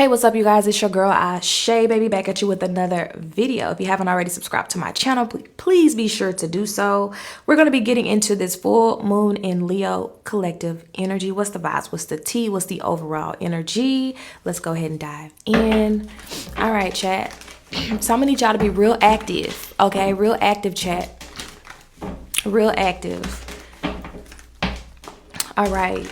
Hey, what's up, you guys? It's your girl, Shay, baby, back at you with another video. If you haven't already subscribed to my channel, please be sure to do so. We're going to be getting into this full moon in Leo collective energy. What's the vibes? What's the tea? What's the overall energy? Let's go ahead and dive in. All right, chat. So I'm going to need y'all to be real active, okay? Real active, chat. Real active. All right.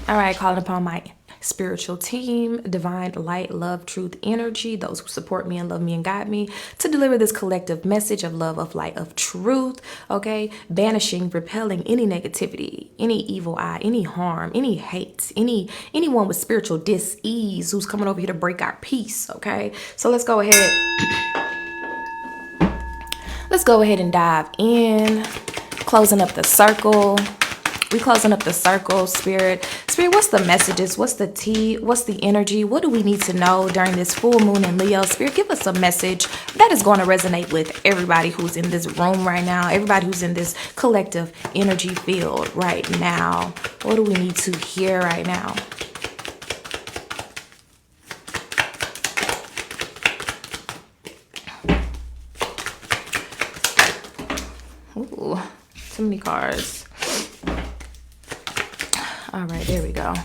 All right, calling upon my spiritual team, divine light, love, truth, energy, those who support me and love me and guide me to deliver this collective message of love, of light, of truth, okay? Banishing, repelling any negativity, any evil eye, any harm, any hate, anyone with spiritual dis-ease who's coming over here to break our peace, okay? So let's go ahead. Let's go ahead and dive in, closing up the circle. We closing up the circle, Spirit. Spirit, what's the messages? What's the tea? What's the energy? What do we need to know during this full moon in Leo? Spirit, give us a message that is going to resonate with everybody who's in this room right now, everybody who's in this collective energy field right now. What do we need to hear right now? Ooh, too many cards. All right, there we go.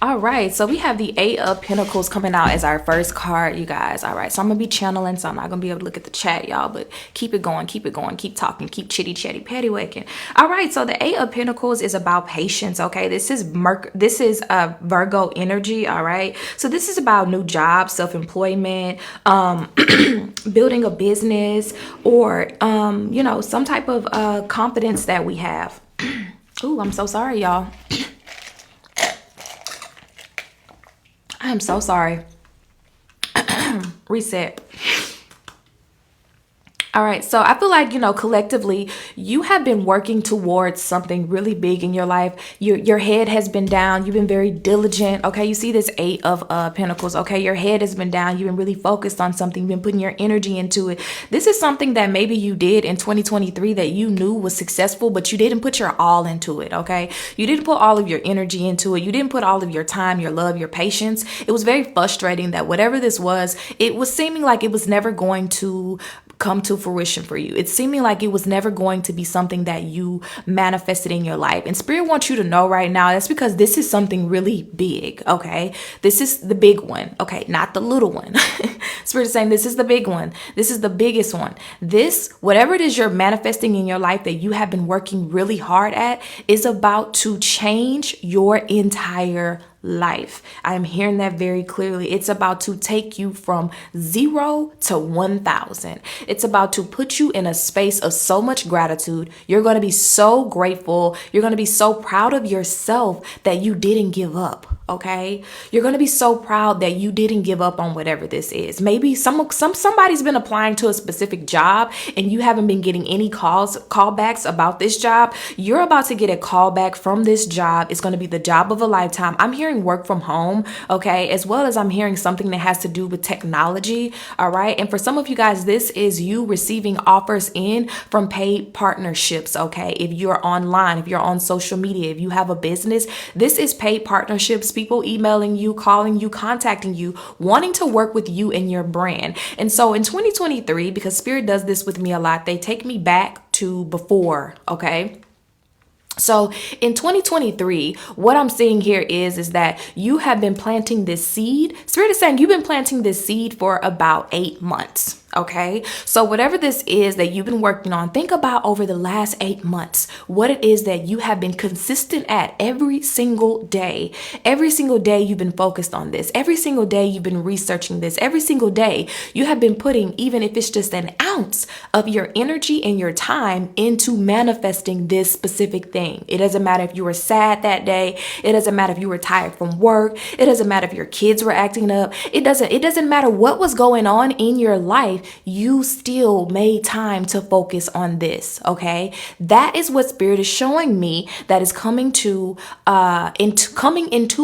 All right, so we have the Eight of Pentacles coming out as our first card, you guys. All right, so I'm gonna be channeling, so I'm not gonna be able to look at the chat, y'all, but keep it going, keep talking, keep chitty chatty patty whacking. All right, so the Eight of Pentacles is about patience, okay? This is Virgo energy, all right? So this is about new jobs, self-employment, building a business, or you know, some type of confidence that we have. Ooh, I'm so sorry, y'all. I am so sorry. Reset. All right, so I feel like, you know, collectively, you have been working towards something really big in your life. Your head has been down. You've been very diligent. Okay, you see this Eight of Pentacles. Okay, your head has been down. You've been really focused on something. You've been putting your energy into it. This is something that maybe you did in 2023 that you knew was successful, but you didn't put your all into it. Okay, you didn't put all of your energy into it. You didn't put all of your time, your love, your patience. It was very frustrating that whatever this was, it was seeming like it was never going to come to fruition for you. It's seeming like it was never going to be something that you manifested in your life. And Spirit wants you to know right now, that's because this is something really big, okay? This is the big one, okay? Not the little one. Spirit is saying this is the big one. This is the biggest one. This, whatever it is you're manifesting in your life that you have been working really hard at, is about to change your entire life. I am hearing that very clearly. It's about to take you from 0 to 1,000. It's about to put you in a space of so much gratitude. You're going to be so grateful. You're going to be so proud of yourself that you didn't give up. Okay, you're going to be so proud that you didn't give up on whatever this is. Maybe somebody's been applying to a specific job and you haven't been getting any callbacks about this job. You're about to get a call back from this job. It's going to be the job of a lifetime. I'm hearing work from home, okay, as well as I'm hearing something that has to do with technology. All right, and for some of you guys, this is you receiving offers in from paid partnerships. Okay, if you're online, if you're on social media, if you have a business, this is paid partnerships. People emailing you, calling you, contacting you, wanting to work with you and your brand. And so in 2023, because Spirit does this with me a lot, they take me back to before, okay? So in 2023, what I'm seeing here is that you have been planting this seed. Spirit is saying you've been planting this seed for about 8 months. Okay, so whatever this is that you've been working on, think about over the last 8 months, what it is that you have been consistent at every single day. Every single day you've been focused on this. Every single day you've been researching this. Every single day you have been putting, even if it's just an ounce of your energy and your time into manifesting this specific thing. It doesn't matter if you were sad that day. It doesn't matter if you were tired from work. It doesn't matter if your kids were acting up. It doesn't matter what was going on in your life. You still made time to focus on this, okay? That is what Spirit is showing me that is coming into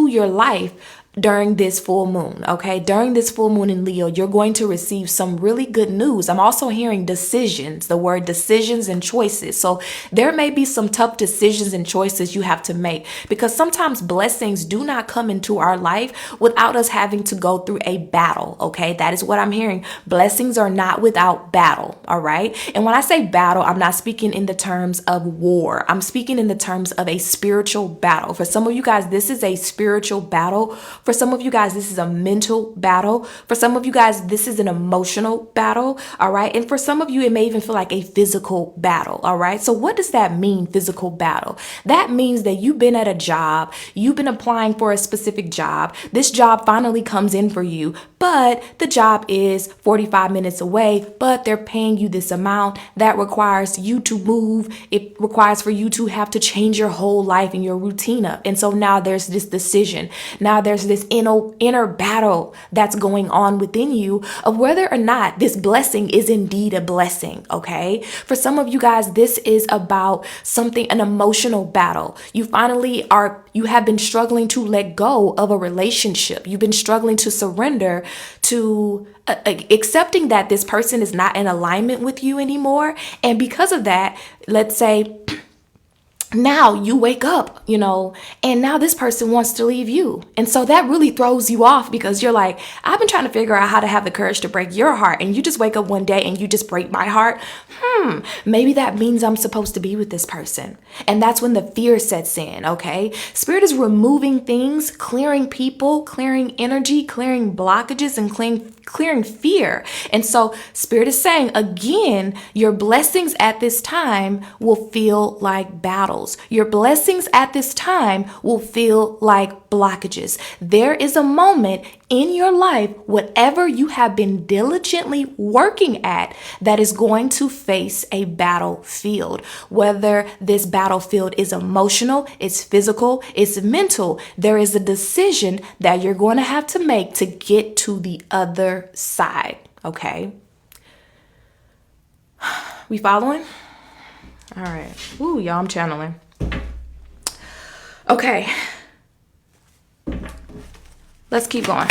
your life during this full moon, okay? During this full moon in Leo, you're going to receive some really good news. I'm also hearing decisions, the word decisions and choices. So there may be some tough decisions and choices you have to make, because sometimes blessings do not come into our life without us having to go through a battle, okay? That is what I'm hearing. Blessings are not without battle, all right? And when I say battle, I'm not speaking in the terms of war. I'm speaking in the terms of a spiritual battle. For some of you guys, this is a spiritual battle. For some of you guys, this is a mental battle. For some of you guys, this is an emotional battle, all right? And for some of you, it may even feel like a physical battle, all right? So what does that mean, physical battle? That means that you've been at a job, you've been applying for a specific job, this job finally comes in for you, but the job is 45 minutes away, but they're paying you this amount that requires you to move. It requires for you to have to change your whole life and your routine up. And so now there's this decision. Now there's this inner battle that's going on within you of whether or not this blessing is indeed a blessing, okay? For some of you guys, this is about something, an emotional battle. You have been struggling to let go of a relationship. You've been struggling to surrender to accepting that this person is not in alignment with you anymore. And because of that, let's say now you wake up, and now this person wants to leave you. And so that really throws you off, because you're like, I've been trying to figure out how to have the courage to break your heart. And you just wake up one day and you just break my heart. Maybe that means I'm supposed to be with this person. And that's when the fear sets in, okay? Spirit is removing things, clearing people, clearing energy, clearing blockages, and clearing fear. And so Spirit is saying, again, your blessings at this time will feel like battles. Your blessings at this time will feel like blockages. There is a moment in your life, whatever you have been diligently working at, that is going to face a battlefield. Whether this battlefield is emotional, it's physical, it's mental, there is a decision that you're going to have to make to get to the other side, okay? We following? All right. Ooh, y'all, I'm channeling. Okay. Let's keep going.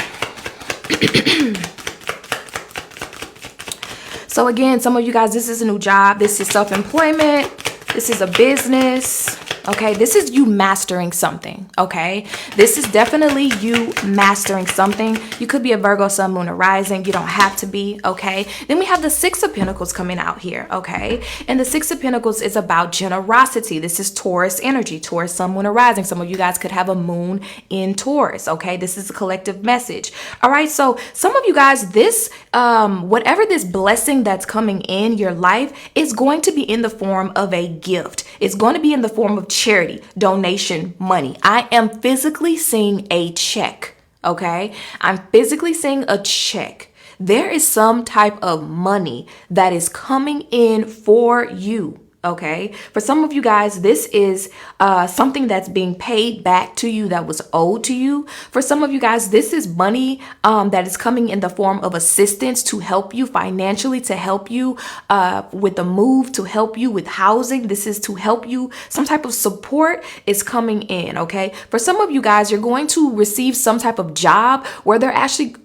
So again, some of you guys, this is a new job. This is self-employment. This is a business. Okay, this is you mastering something, okay? This is definitely you mastering something. You could be a Virgo, Sun, Moon, or Rising. You don't have to be, okay? Then we have the Six of Pentacles coming out here, okay? And the Six of Pentacles is about generosity. This is Taurus energy, Taurus, Sun, Moon, or Rising. Some of you guys could have a moon in Taurus, okay? This is a collective message. All right, so some of you guys, this, whatever this blessing that's coming in your life is going to be in the form of a gift. It's going to be in the form of charity, donation, money. I am physically seeing a check, okay? I'm physically seeing a check. There is some type of money that is coming in for you. Okay, for some of you guys, this is something that's being paid back to you that was owed to you. For some of you guys, this is money that is coming in the form of assistance to help you financially, to help you with the move, to help you with housing. This is to help you. Some type of support is coming in. Okay, for some of you guys, you're going to receive some type of job where they're actually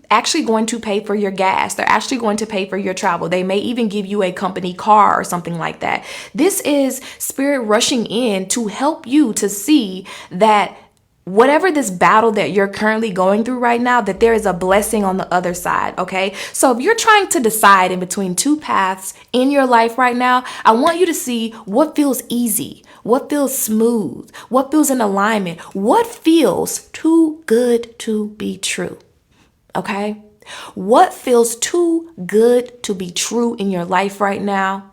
going to pay for your gas. They're actually going to pay for your travel. They may even give you a company car or something like that. This is Spirit rushing in to help you to see that whatever this battle that you're currently going through right now, that there is a blessing on the other side, okay? So if you're trying to decide in between two paths in your life right now, I want you to see what feels easy, what feels smooth, what feels in alignment, what feels too good to be true. Okay? What feels too good to be true in your life right now?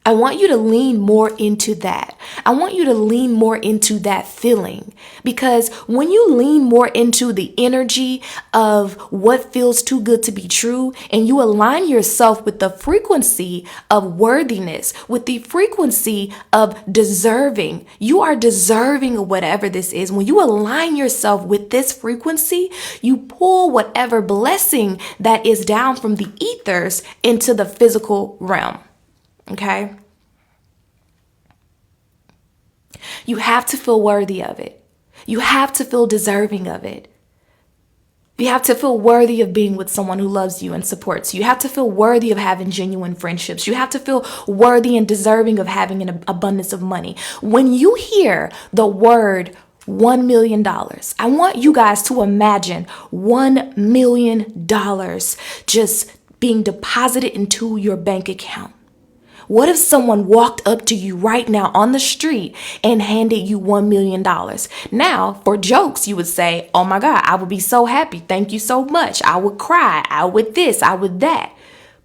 I want you to lean more into that. I want you to lean more into that feeling, because when you lean more into the energy of what feels too good to be true, and you align yourself with the frequency of worthiness, with the frequency of deserving, you are deserving of whatever this is. When you align yourself with this frequency, you pull whatever blessing that is down from the ethers into the physical realm. Okay? You have to feel worthy of it. You have to feel deserving of it. You have to feel worthy of being with someone who loves you and supports you. You have to feel worthy of having genuine friendships. You have to feel worthy and deserving of having an abundance of money. When you hear the word $1 million, I want you guys to imagine $1 million just being deposited into your bank account. What if someone walked up to you right now on the street and handed you $1 million? Now, for jokes, you would say, oh my God, I would be so happy. Thank you so much. I would cry. I would this, I would that.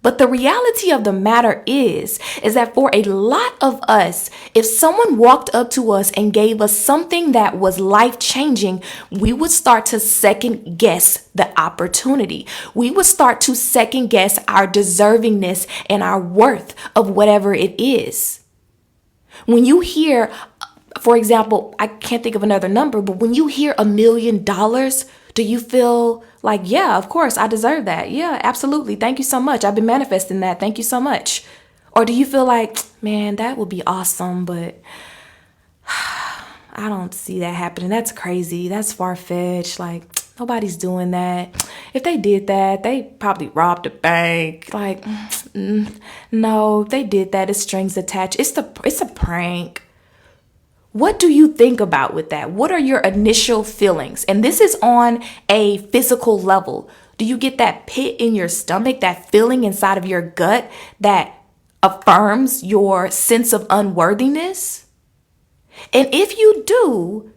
But the reality of the matter is that for a lot of us, if someone walked up to us and gave us something that was life-changing, we would start to second guess the opportunity. We would start to second guess our deservingness and our worth of whatever it is. When you hear, for example, I can't think of another number, but when you hear $1 million, do you feel like, yeah, of course, I deserve that? Yeah, absolutely. Thank you so much. I've been manifesting that. Thank you so much. Or do you feel like, man, that would be awesome, but I don't see that happening. That's crazy. That's far-fetched. Like, nobody's doing that. If they did that, they probably robbed a bank. Like, no, if they did that, it's strings attached. It's a prank. What do you think about with that? What are your initial feelings? And this is on a physical level. Do you get that pit in your stomach, that feeling inside of your gut that affirms your sense of unworthiness? And if you do,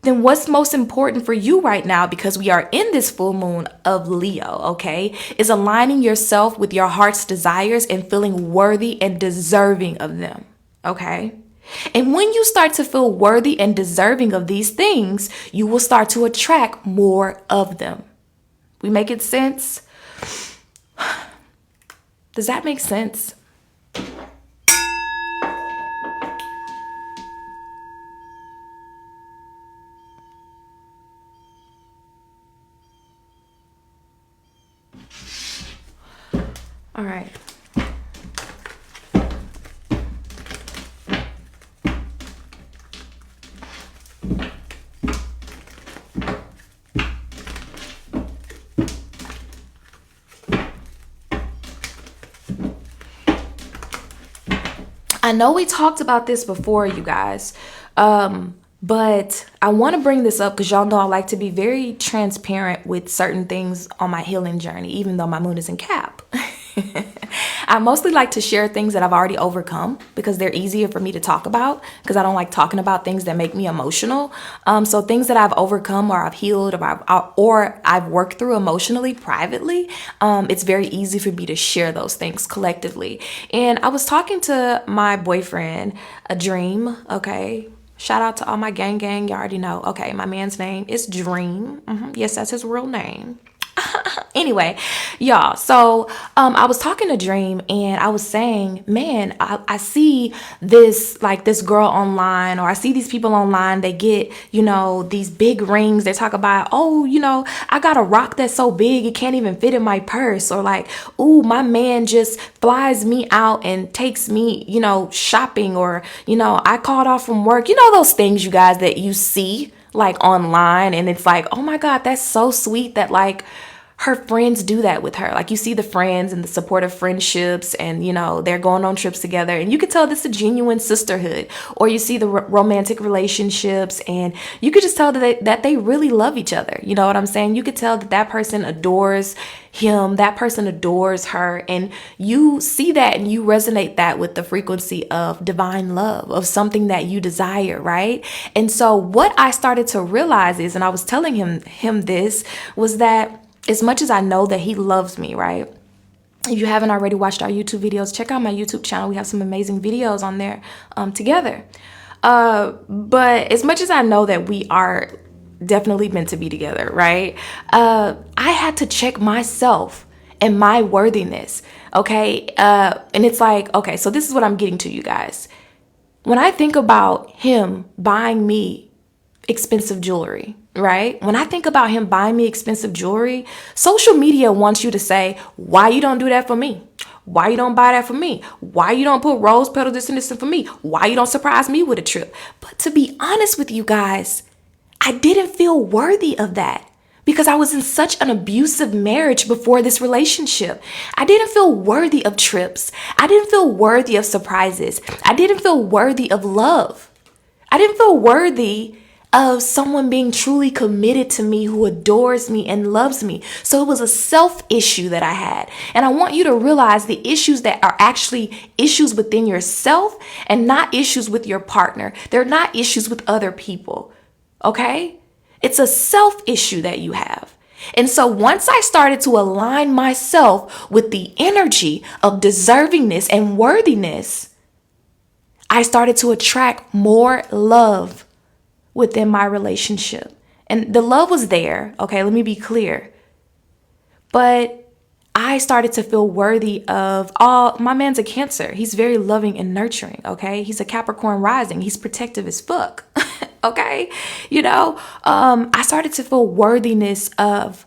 then what's most important for you right now, because we are in this full moon of Leo, okay, is aligning yourself with your heart's desires and feeling worthy and deserving of them, okay? And when you start to feel worthy and deserving of these things, you will start to attract more of them. We making sense? Does that make sense? All right. I know we talked about this before, you guys, but I want to bring this up because y'all know I like to be very transparent with certain things on my healing journey, even though my moon is in Cap. I mostly like to share things that I've already overcome because they're easier for me to talk about, because I don't like talking about things that make me emotional. So things that I've overcome or I've healed or I've worked through emotionally privately, it's very easy for me to share those things collectively. And I was talking to my boyfriend, a Dream, okay? Shout out to all my gang. You already know. Okay, my man's name is Dream. Yes, that's his real name. Anyway, y'all, so I was talking to Dream and I was saying, man, I see this girl online, or I see these people online, they get, these big rings. They talk about, oh, I got a rock that's so big it can't even fit in my purse, or like, ooh, my man just flies me out and takes me, shopping, or, I called off from work, those things, you guys, that you see like online, and it's like, oh my God, that's so sweet that like her friends do that with her. Like, you see the friends and the supportive friendships, and they're going on trips together, and you could tell this is a genuine sisterhood. Or you see the romantic relationships, and you could just tell that they really love each other. You know what I'm saying? You could tell that person adores him, that person adores her, and you see that and you resonate that with the frequency of divine love, of something that you desire, right? And so what I started to realize is, and I was telling him this, was that as much as I know that he loves me, right? If you haven't already watched our YouTube videos, check out my YouTube channel. We have some amazing videos on there together. But as much as I know that we are definitely meant to be together, right? I had to check myself and my worthiness, okay? And it's like, okay, so this is what I'm getting to, you guys. When I think about him buying me expensive jewelry, right? When I think about him buying me expensive jewelry, social media wants you to say, why you don't do that for me? Why you don't buy that for me? Why you don't put rose petals this and this for me? Why you don't surprise me with a trip? But to be honest with you guys, I didn't feel worthy of that because I was in such an abusive marriage before this relationship. I didn't feel worthy of trips. I didn't feel worthy of surprises. I didn't feel worthy of love. I didn't feel worthy of someone being truly committed to me, who adores me and loves me. So it was a self issue that I had. And I want you to realize the issues that are actually issues within yourself and not issues with your partner. They're not issues with other people. Okay? It's a self issue that you have. And so once I started to align myself with the energy of deservingness and worthiness, I started to attract more love within my relationship. And the love was there. Okay, let me be clear. But I started to feel worthy of my man's a Cancer. He's very loving and nurturing. Okay, he's a Capricorn rising. He's protective as fuck. Okay, I started to feel worthiness of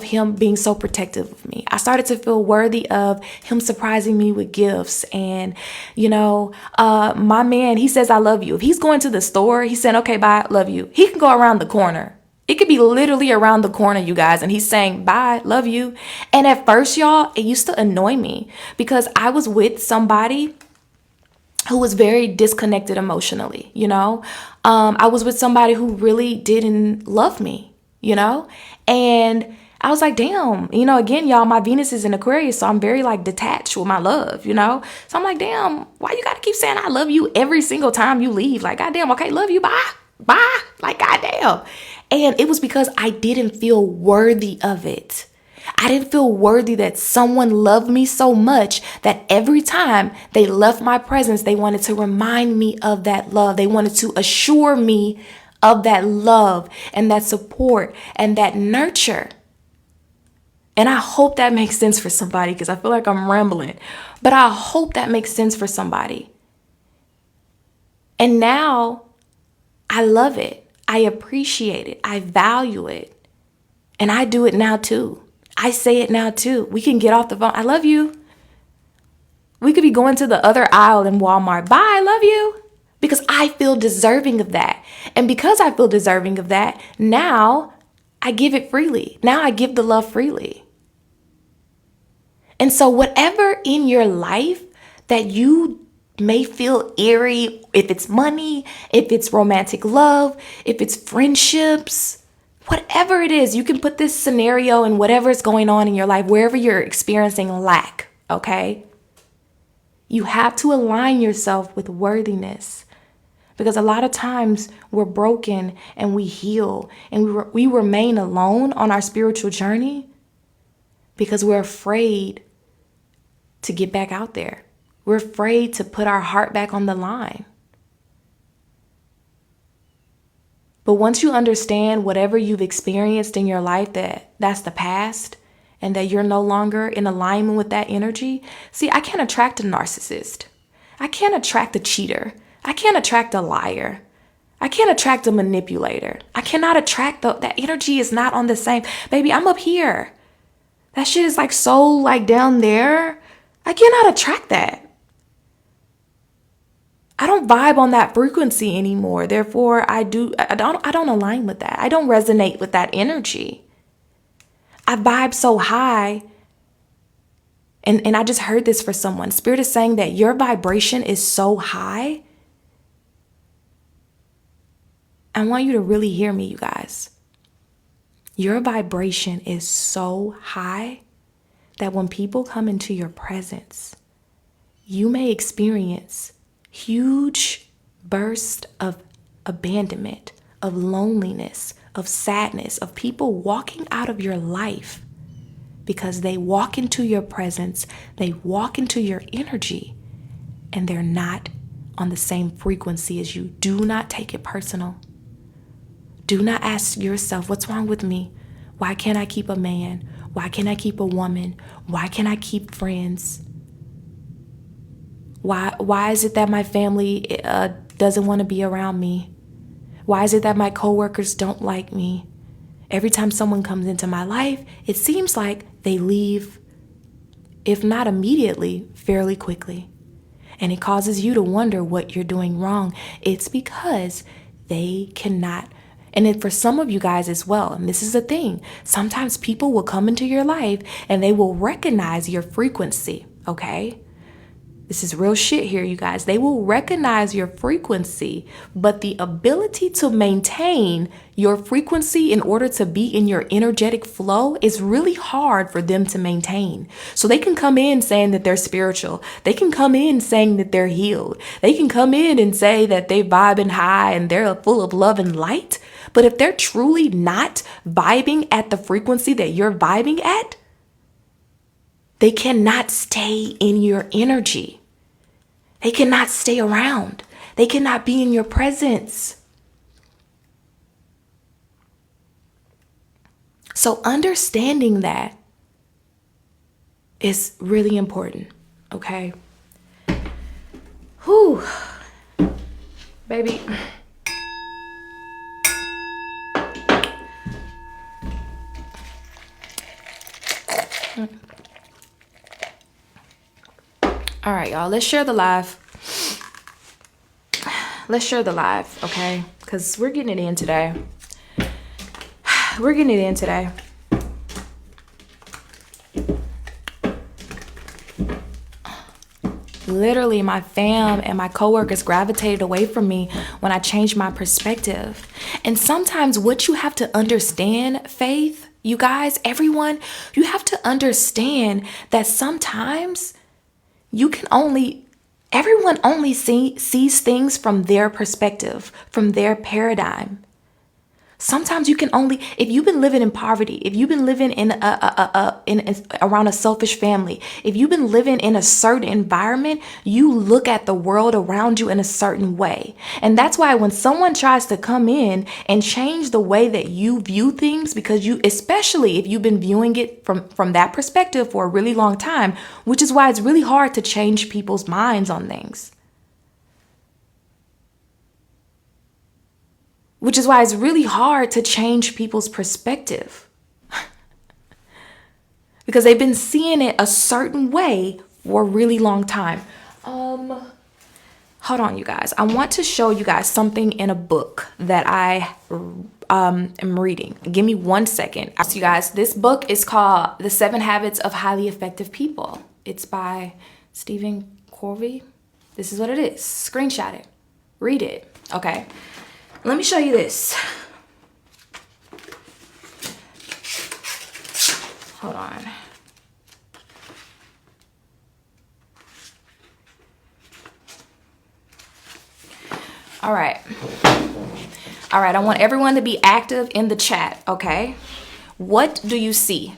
him being so protective of me. I started to feel worthy of him surprising me with gifts. And my man, he says I love you. If he's going to the store, he's saying, okay, bye, love you. He can go around the corner. It could be literally around the corner, you guys, and he's saying, bye, love you. And at first, y'all, it used to annoy me because I was with somebody who was very disconnected emotionally, I was with somebody who really didn't love me, and I was like, damn, again, y'all, my Venus is in Aquarius, so I'm very like detached with my love, so I'm like, damn, why you gotta keep saying I love you every single time you leave? Like, goddamn, okay, love you, bye, like, goddamn. And it was because I didn't feel worthy of it. I didn't feel worthy that someone loved me so much that every time they left my presence, they wanted to remind me of that love. They wanted to assure me of that love and that support and that nurture. And I hope that makes sense for somebody because I feel like I'm rambling, but I hope that makes sense for somebody. And now I love it. I appreciate it. I value it. And I do it now too. I say it now too. We can get off the phone. I love you. We could be going to the other aisle in Walmart. Bye, I love you. Because I feel deserving of that. And because I feel deserving of that, now I give it freely. Now I give the love freely. And so whatever in your life that you may feel eerie, if it's money, if it's romantic love, if it's friendships, whatever it is, you can put this scenario in whatever is going on in your life, wherever you're experiencing lack, okay? You have to align yourself with worthiness because a lot of times we're broken and we heal and we remain alone on our spiritual journey because we're afraid to get back out there. We're afraid to put our heart back on the line. But once you understand whatever you've experienced in your life, that's the past and that you're no longer in alignment with that energy. See, I can't attract a narcissist. I can't attract a cheater. I can't attract a liar. I can't attract a manipulator. I cannot attract that energy is not on the same. Baby, I'm up here. That shit is like so like down there. I cannot attract that. I don't vibe on that frequency anymore. Therefore, I don't align with that. I don't resonate with that energy. I vibe so high. And I just heard this for someone. Spirit is saying that your vibration is so high. I want you to really hear me, you guys. Your vibration is so high that when people come into your presence, you may experience huge burst of abandonment, of loneliness, of sadness, of people walking out of your life because they walk into your presence, they walk into your energy, and they're not on the same frequency as you. Do not take it personal. Do not ask yourself, what's wrong with me? Why can't I keep a man? Why can't I keep a woman? Why can't I keep friends? Why is it that my family doesn't want to be around me? Why is it that my coworkers don't like me? Every time someone comes into my life, it seems like they leave, if not immediately, fairly quickly. And it causes you to wonder what you're doing wrong. It's because they cannot And then for some of you guys as well, and this is the thing, sometimes people will come into your life and they will recognize your frequency, okay? This is real shit here, you guys. They will recognize your frequency, but the ability to maintain your frequency in order to be in your energetic flow is really hard for them to maintain. So they can come in saying that they're spiritual. They can come in saying that they're healed. They can come in and say that they vibing high and they're full of love and light. But if they're truly not vibing at the frequency that you're vibing at, they cannot stay in your energy. They cannot stay around. They cannot be in your presence. So understanding that is really important, okay? Whew. Baby. All right, y'all, let's share the live. Let's share the live, okay? Because we're getting it in today. We're getting it in today. Literally, my fam and my coworkers gravitated away from me when I changed my perspective. And sometimes what you have to understand, Faith, you guys, everyone, you have to understand that sometimes everyone only sees things from their perspective, from their paradigm. Sometimes you can only, if you've been living in poverty, if you've been living in around a selfish family, if you've been living in a certain environment, you look at the world around you in a certain way. And that's why when someone tries to come in and change the way that you view things, because especially if you've been viewing it from that perspective for a really long time, which is why it's really hard to change people's minds on things. Which is why it's really hard to change people's perspective. Because they've been seeing it a certain way for a really long time. Hold on, you guys. I want to show you guys something in a book that I am reading. Give me 1 second. So you guys, this book is called The 7 Habits of Highly Effective People. It's by Stephen Covey. This is what it is. Screenshot it. Read it. Okay. Let me show you this. Hold on. All right. All right, I want everyone to be active in the chat, okay? What do you see?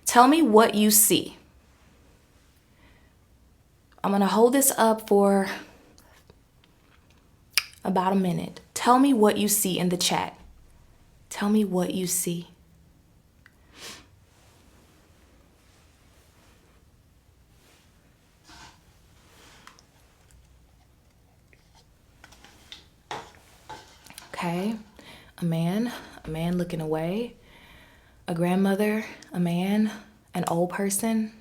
Tell me what you see. I'm going to hold this up for about a minute. Tell me what you see in the chat. Tell me what you see. Okay, a man looking away, a grandmother, a man, an old person.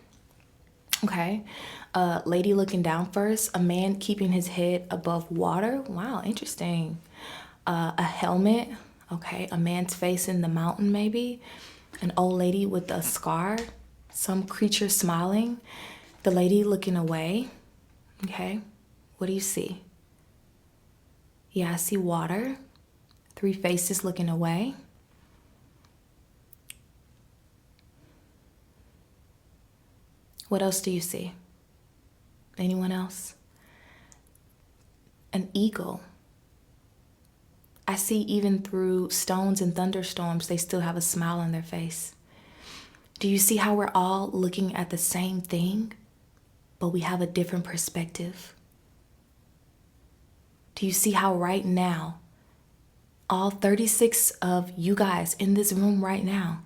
Okay, a lady looking down first, a man keeping his head above water. Wow, interesting. A helmet. Okay, a man's face in the mountain maybe. An old lady with a scar. Some creature smiling. The lady looking away. Okay, what do you see? Yeah, I see water. 3 faces looking away. What else do you see? Anyone else? An eagle. I see even through stones and thunderstorms, they still have a smile on their face. Do you see how we're all looking at the same thing, but we have a different perspective? Do you see how right now, all 36 of you guys in this room right now,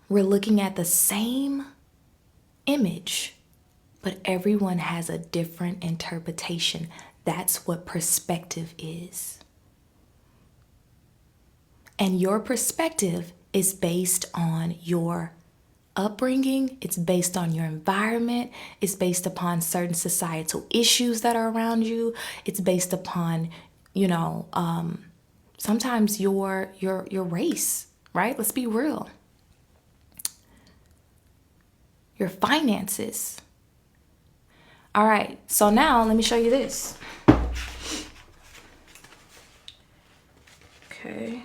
we're looking at the same image, but everyone has a different interpretation. That's what perspective is. And your perspective is based on your upbringing, it's based on your environment, it's based upon certain societal issues that are around you, it's based upon, Sometimes your race, right? Let's be real. Your finances. All right, so now let me show you this. Okay.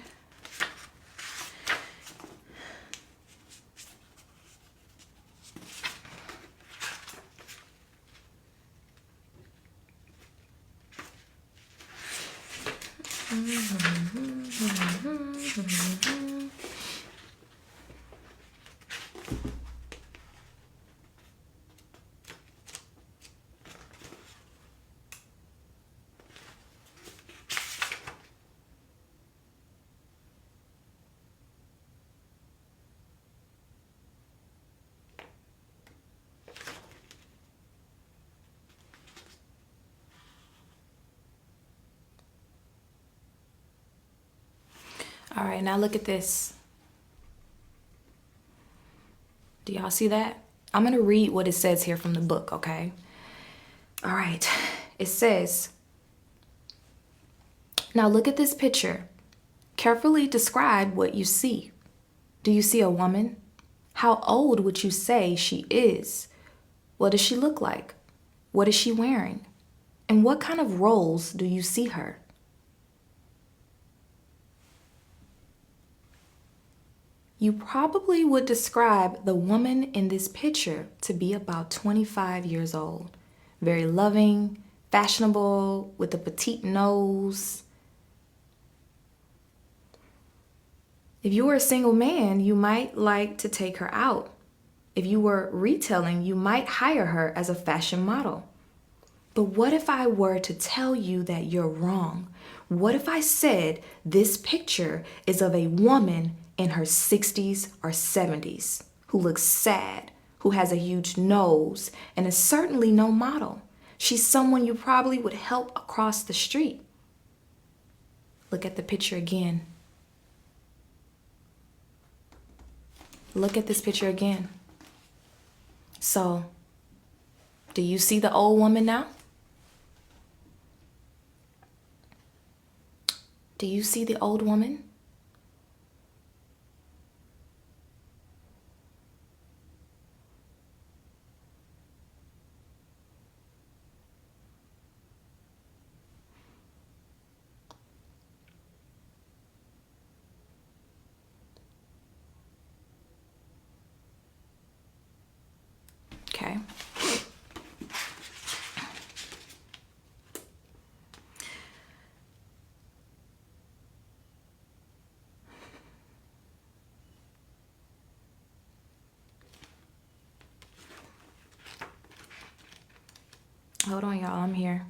All right, now look at this. Do y'all see that? I'm going to read what it says here from the book, okay? All right. It says, now look at this picture. Carefully describe what you see. Do you see a woman? How old would you say she is? What does she look like? What is she wearing? And what kind of roles do you see her? You probably would describe the woman in this picture to be about 25 years old. Very loving, fashionable, with a petite nose. If you were a single man, you might like to take her out. If you were retailing, you might hire her as a fashion model. But what if I were to tell you that you're wrong? What if I said this picture is of a woman in her 60s or 70s who looks sad, who has a huge nose, and is certainly no model? She's someone you probably would help across the street. Look at the picture again. Look at this picture again. So, do you see the old woman now? Do you see the old woman? Okay. Hold on, y'all. I'm here.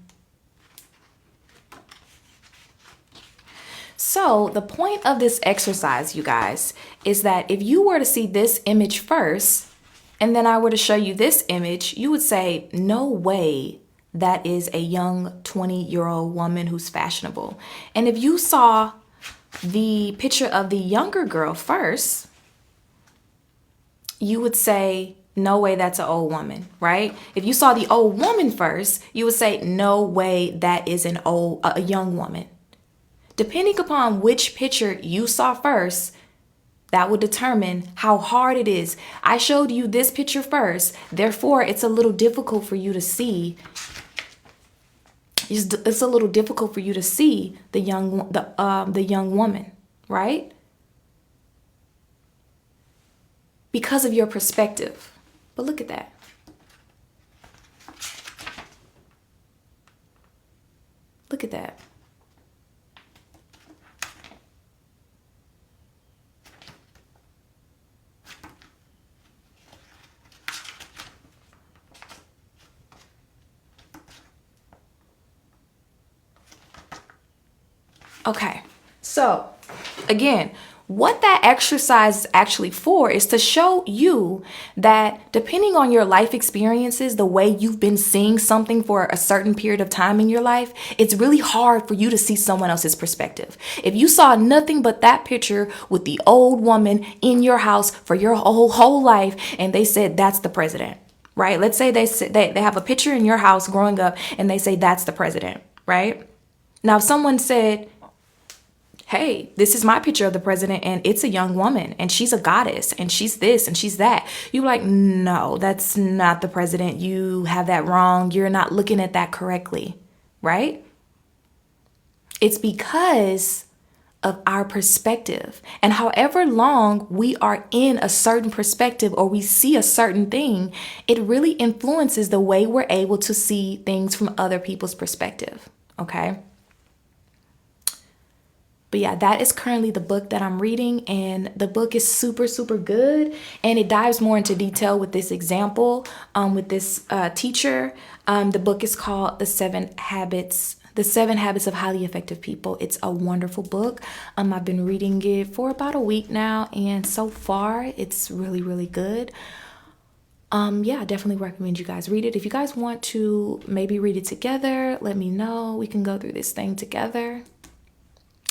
So the point of this exercise, you guys, is that if you were to see this image first, and then I were to show you this image, you would say, no way that is a young 20-year-old woman who's fashionable. And if you saw the picture of the younger girl first, you would say, no way that's an old woman, right? If you saw the old woman first, you would say, no way that is a young woman. Depending upon which picture you saw first, that would determine how hard it is. I showed you this picture first, therefore it's a little difficult for you to see. It's a little difficult for you to see the young woman, right? Because of your perspective. But look at that. Look at that. Okay, so again, what that exercise is actually for is to show you that depending on your life experiences, the way you've been seeing something for a certain period of time in your life, it's really hard for you to see someone else's perspective. If you saw nothing but that picture with the old woman in your house for your whole life, and they said that's the president, right? Let's say they have a picture in your house growing up and they say that's the president, right? Now, if someone said, hey, this is my picture of the president and it's a young woman and she's a goddess and she's this and she's that. You're like, no, that's not the president. You have that wrong. You're not looking at that correctly, right? It's because of our perspective. And however long we are in a certain perspective or we see a certain thing, it really influences the way we're able to see things from other people's perspective. Okay. But yeah, that is currently the book that I'm reading, and the book is super, super good. And it dives more into detail with this example, with this teacher. The book is called The Seven Habits of Highly Effective People. It's a wonderful book. I've been reading it for about a week now, and so far it's really, really good. Yeah, I definitely recommend you guys read it. If you guys want to maybe read it together, let me know. We can go through this thing together.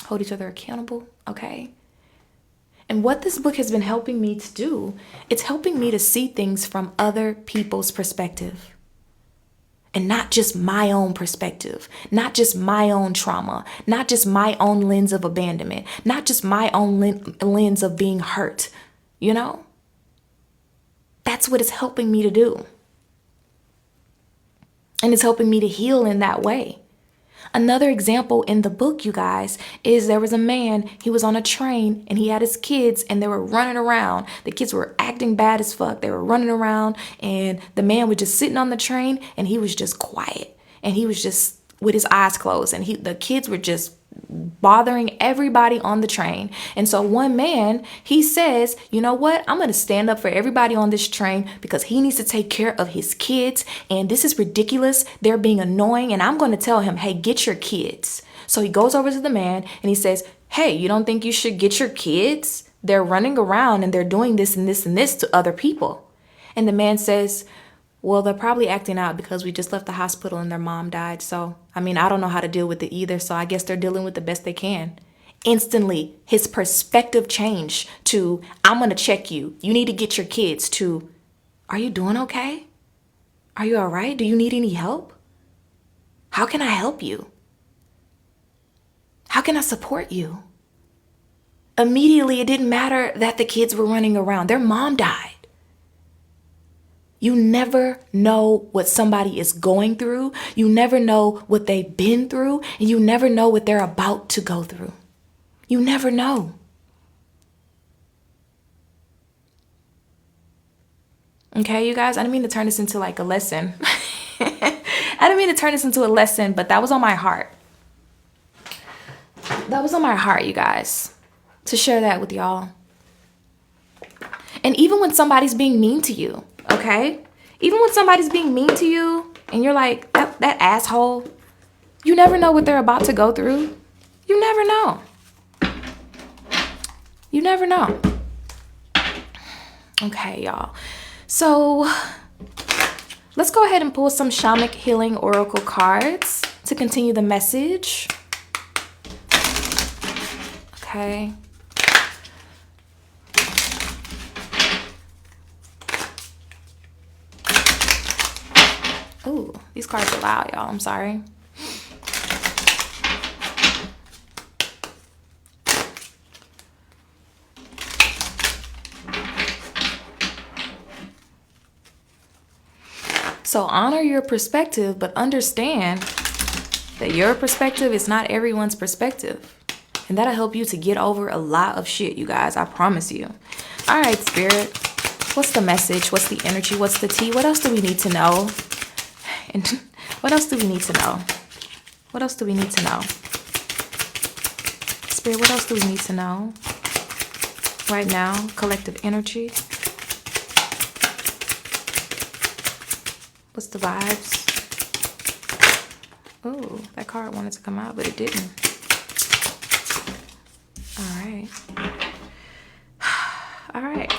Hold each other accountable, okay? And what this book has been helping me to do, it's helping me to see things from other people's perspective. And not just my own perspective, not just my own trauma, not just my own lens of abandonment, not just my own lens of being hurt, you know? That's what it's helping me to do. And it's helping me to heal in that way. Another example in the book, you guys, is there was a man, he was on a train and he had his kids and they were running around. The kids were acting bad as fuck. They were running around and the man was just sitting on the train and he was just quiet. And he was just with his eyes closed and the kids were just bothering everybody on the train. And so one man, he says, you know what? I'm going to stand up for everybody on this train because he needs to take care of his kids. And this is ridiculous. They're being annoying. And I'm going to tell him, hey, get your kids. So he goes over to the man and he says, hey, you don't think you should get your kids? They're running around and they're doing this and this and this to other people. And the man says, well, they're probably acting out because we just left the hospital and their mom died. So, I mean, I don't know how to deal with it either. So I guess they're dealing with the best they can. Instantly, his perspective changed to, I'm going to check you. You need to get your kids to, are you doing okay? Are you all right? Do you need any help? How can I help you? How can I support you? Immediately, it didn't matter that the kids were running around. Their mom died. You never know what somebody is going through. You never know what they've been through. And you never know what they're about to go through. You never know. Okay, you guys, I didn't mean to turn this into like a lesson. I didn't mean to turn this into a lesson, but that was on my heart. That was on my heart, you guys, to share that with y'all. And even when somebody's being mean to you, okay? Even when somebody's being mean to you and you're like, that asshole, you never know what they're about to go through. You never know. You never know. Okay, y'all. So let's go ahead and pull some Shamanic Healing Oracle cards to continue the message. Okay. Ooh, these cards are loud, y'all. I'm sorry. So honor your perspective, but understand that your perspective is not everyone's perspective. And that'll help you to get over a lot of shit, you guys. I promise you. All right, Spirit. What's the message? What's the energy? What's the tea? What else do we need to know? And what else do we need to know? What else do we need to know? Spirit, what else do we need to know? Right now, collective energy. What's the vibes? Oh, that card wanted to come out, but it didn't. All right. All right.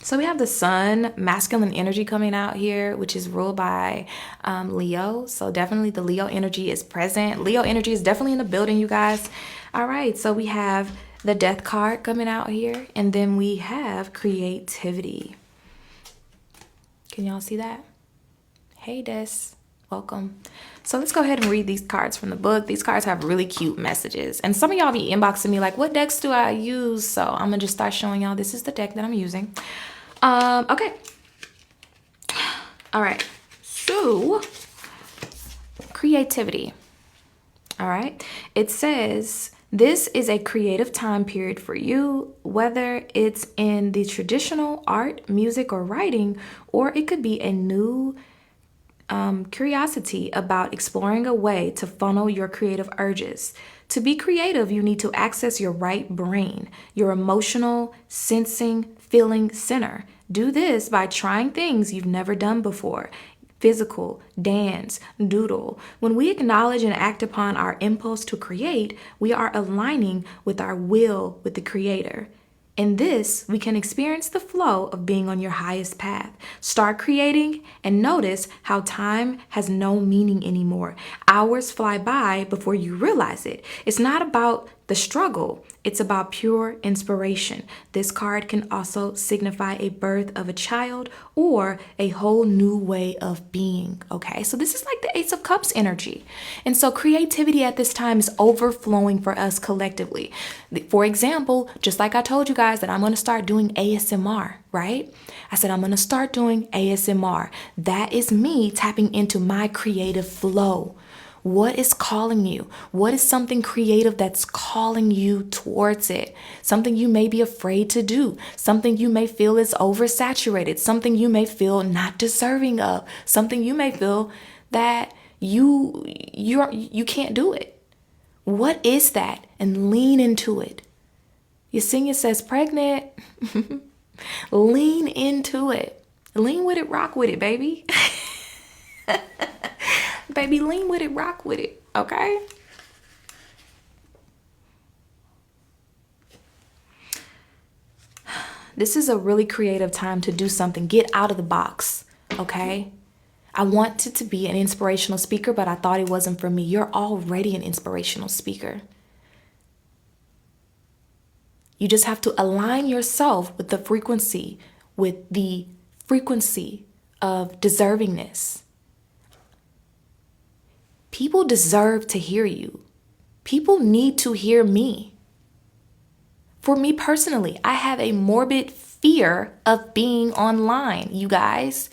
So we have the sun, masculine energy coming out here, which is ruled by Leo. So definitely the Leo energy is present. Leo energy is definitely in the building, you guys. All right. So we have the death card coming out here. And then we have creativity. Can y'all see that? Hey, Des. Welcome. So let's go ahead and read these cards from the book. These cards have really cute messages. And some of y'all be inboxing me like, what decks do I use? So I'm going to just start showing y'all. This is the deck that I'm using. Okay. All right. So creativity. All right. It says, this is a creative time period for you, whether it's in the traditional art, music, or writing, or it could be a new curiosity about exploring a way to funnel your creative urges. To be creative, you need to access your right brain, your emotional, sensing, feeling center. Do this by trying things you've never done before. Physical, dance, doodle. When we acknowledge and act upon our impulse to create, we are aligning with our will with the Creator. In this, we can experience the flow of being on your highest path. Start creating and notice how time has no meaning anymore. Hours fly by before you realize it. It's not about the struggle, it's about pure inspiration. This card can also signify a birth of a child or a whole new way of being. Okay, so this is like the Ace of Cups energy. And so creativity at this time is overflowing for us collectively. For example, just like I told you guys that I'm going to start doing ASMR, right? I said I'm going to start doing ASMR. That is me tapping into my creative flow. What is calling you? What is something creative that's calling you towards it? Something you may be afraid to do, something you may feel is oversaturated, something you may feel not deserving of, something you may feel that you can't do it. What is that? And lean into it. Yesenia says pregnant. Lean into it. Lean with it, rock with it, baby. Baby, lean with it, rock with it, okay? This is a really creative time to do something. Get out of the box, okay? I wanted to be an inspirational speaker, but I thought it wasn't for me. You're already an inspirational speaker. You just have to align yourself with the frequency of deservingness. People deserve to hear you. People need to hear me. For me personally, I have a morbid fear of being online, you guys.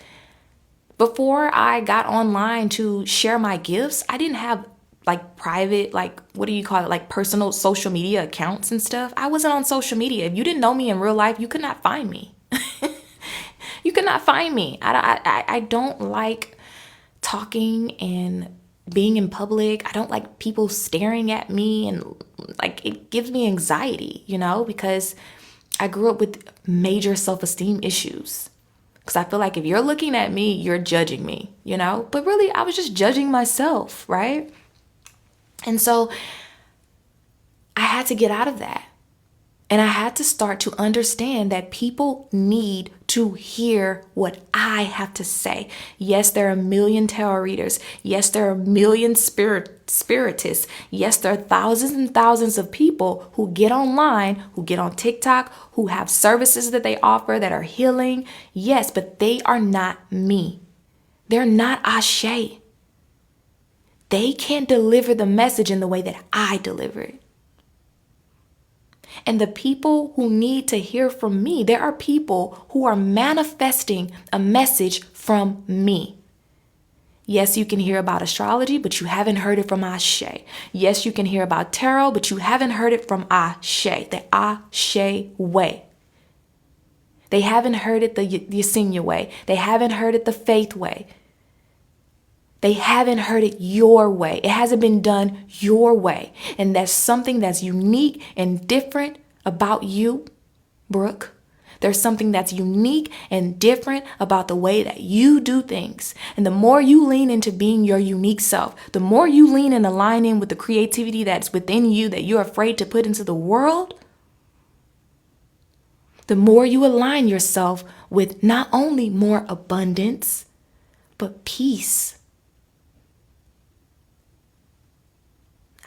Before I got online to share my gifts, I didn't have like private, like, what do you call it? Like personal social media accounts and stuff. I wasn't on social media. If you didn't know me in real life, you could not find me. You could not find me. I don't like talking and being in public. I don't like people staring at me, and like it gives me anxiety, because I grew up with major self-esteem issues. Because I feel like if you're looking at me, you're judging me, but really I was just judging myself, right? And so I had to get out of that. And I had to start to understand that people need to hear what I have to say. Yes, there are a million tarot readers. Yes, there are a million spiritists. Yes, there are thousands and thousands of people who get online, who get on TikTok, who have services that they offer that are healing. Yes, but they are not me. They're not Ashe. They can't deliver the message in the way that I deliver it. And the people who need to hear from me, there are people who are manifesting a message from me. Yes, you can hear about astrology, but you haven't heard it from Ashe. Yes, you can hear about tarot, but you haven't heard it from Ashe, the Ashe way. They haven't heard it the Yesenia way. They haven't heard it the Faith way. They haven't heard it your way. It hasn't been done your way. And that's something that's unique and different about you, Brooke. There's something that's unique and different about the way that you do things. And the more you lean into being your unique self, the more you lean and align in with the creativity that's within you that you're afraid to put into the world, the more you align yourself with not only more abundance, but peace.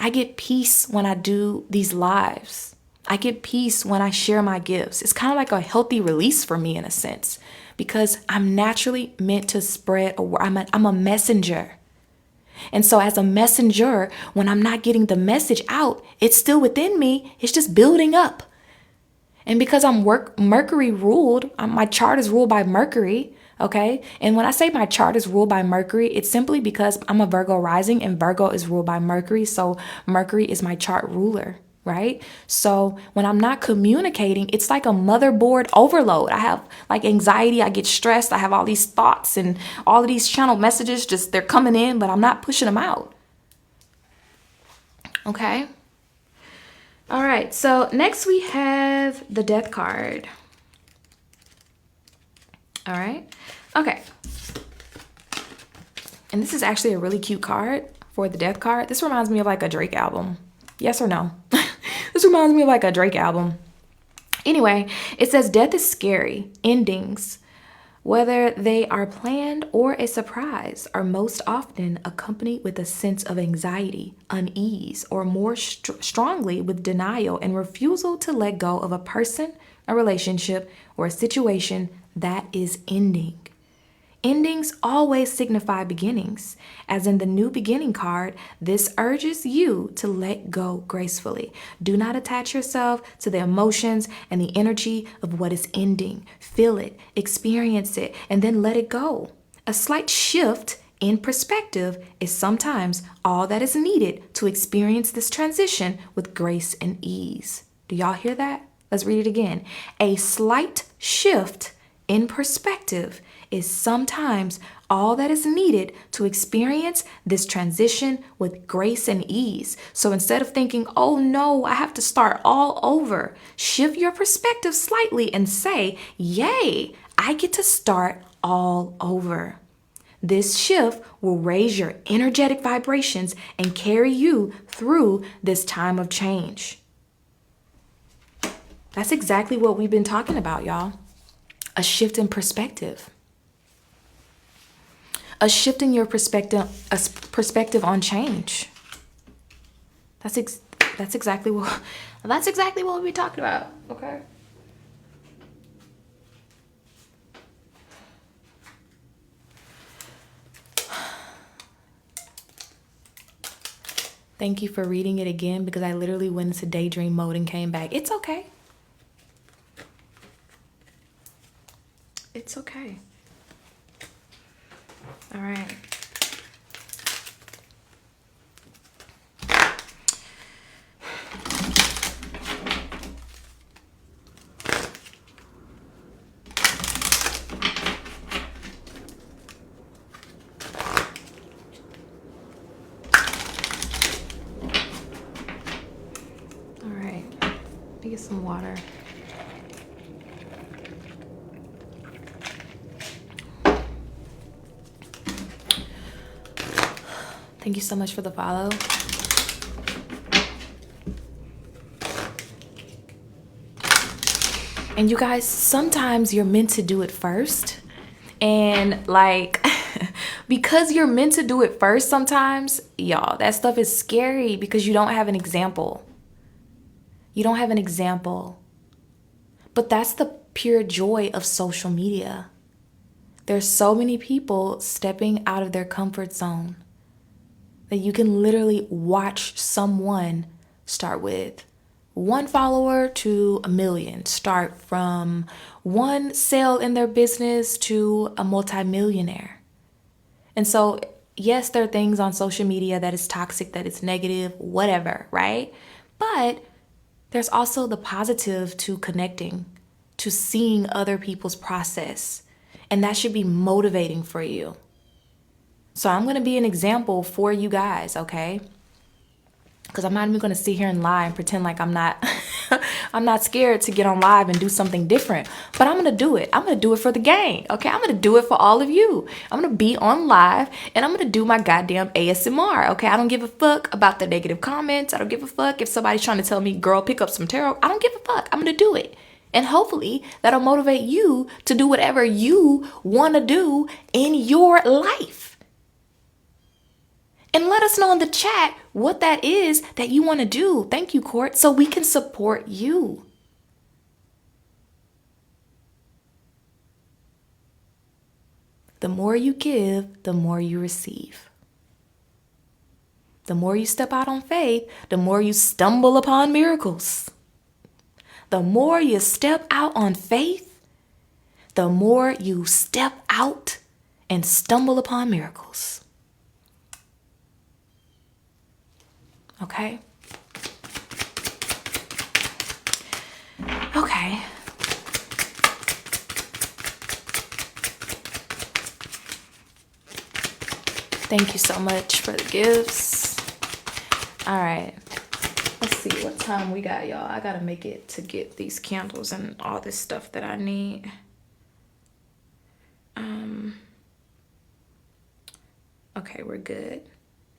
I get peace when I do these lives. I get peace when I share my gifts. It's kind of like a healthy release for me in a sense, because I'm naturally meant to spread. I'm a messenger. And so as a messenger, when I'm not getting the message out, it's still within me. It's just building up. And because I'm Mercury ruled, my chart is ruled by Mercury, okay? And when I say my chart is ruled by Mercury, it's simply because I'm a Virgo rising and Virgo is ruled by Mercury. So Mercury is my chart ruler, right? So when I'm not communicating, it's like a motherboard overload. I have like anxiety, I get stressed, I have all these thoughts and all of these channel messages, just they're coming in, but I'm not pushing them out. Okay? All right, so next we have the Death card. All right, okay. And this is actually a really cute card for the Death card. This reminds me of like a Drake album. Yes or no? This reminds me of like a Drake album. Anyway, it says death is scary. Endings, whether they are planned or a surprise, are most often accompanied with a sense of anxiety, unease, or more strongly with denial and refusal to let go of a person, a relationship, or a situation that is ending. Endings always signify beginnings. As in the New Beginning card, this urges you to let go gracefully. Do not attach yourself to the emotions and the energy of what is ending. Feel it, experience it, and then let it go. A slight shift in perspective is sometimes all that is needed to experience this transition with grace and ease. Do y'all hear that? Let's read it again. A slight shift in perspective is sometimes all that is needed to experience this transition with grace and ease. So instead of thinking, oh no, I have to start all over, shift your perspective slightly and say, yay, I get to start all over. This shift will raise your energetic vibrations and carry you through this time of change. That's exactly what we've been talking about, y'all. A shift in perspective. A shift in your perspective on change. That's exactly what we'll be talking about. Okay. Thank you for reading it again because I literally went into daydream mode and came back. It's okay. It's okay. All right. All right. Let me get some water. Thank you so much for the follow. And you guys, sometimes you're meant to do it first. And like, because you're meant to do it first sometimes, y'all, that stuff is scary because you don't have an example. You don't have an example. But that's the pure joy of social media. There's so many people stepping out of their comfort zone that you can literally watch someone start with 1 follower to 1 million, start from 1 sale in their business to a multimillionaire. And so, yes, there are things on social media that is toxic, that is negative, whatever, right? But there's also the positive to connecting, to seeing other people's process. And that should be motivating for you. So I'm going to be an example for you guys, okay? Because I'm not even going to sit here and lie and pretend like I'm not I'm not scared to get on live and do something different. But I'm going to do it. I'm going to do it for the gang, okay? I'm going to do it for all of you. I'm going to be on live and I'm going to do my goddamn ASMR, okay? I don't give a fuck about the negative comments. I don't give a fuck if somebody's trying to tell me, girl, pick up some tarot. I don't give a fuck. I'm going to do it. And hopefully that'll motivate you to do whatever you want to do in your life. And let us know in the chat what that is that you want to do. Thank you, Court, so we can support you. The more you give, the more you receive. The more you step out on faith, the more you stumble upon miracles. The more you step out on faith, the more you step out and stumble upon miracles. Okay? Okay. Thank you so much for the gifts. All right. Let's see what time we got, y'all. I gotta make it to get these candles and all this stuff that I need. Okay, we're good.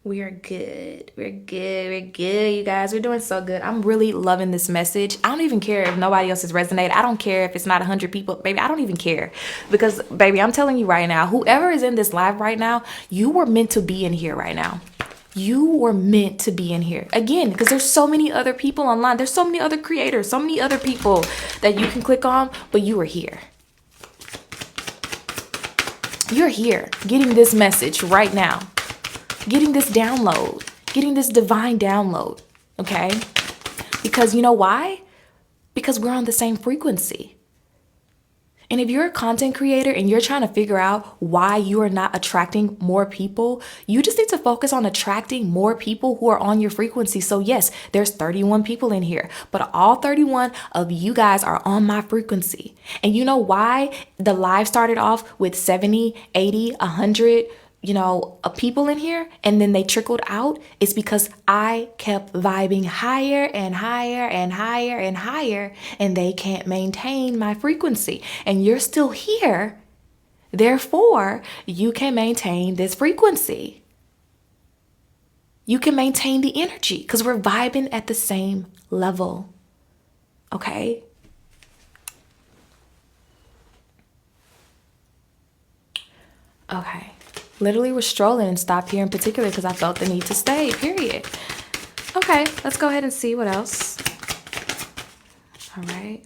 We are good. We're good. We're good, you guys. We're doing so good. I'm really loving this message. I don't even care if nobody else has resonated. I don't care if it's not 100 people. Baby, I don't even care. Because, baby, I'm telling you right now, whoever is in this live right now, you were meant to be in here right now. You were meant to be in here. Again, because there's so many other people online. There's so many other creators, so many other people that you can click on, but you are here. You're here getting this message right now. Getting this download, getting this divine download, okay? Because you know why? Because we're on the same frequency. And if you're a content creator and you're trying to figure out why you are not attracting more people, you just need to focus on attracting more people who are on your frequency. So yes, there's 31 people in here, but all 31 of you guys are on my frequency. And you know why the live started off with 70, 80, 100, people in here, and then they trickled out? It's because I kept vibing higher and higher and higher and higher, and they can't maintain my frequency. And you're still here. Therefore, you can maintain this frequency. You can maintain the energy because we're vibing at the same level. Okay? Okay. Literally was strolling and stopped here in particular because I felt the need to stay, period. Okay, let's go ahead and see what else. All right.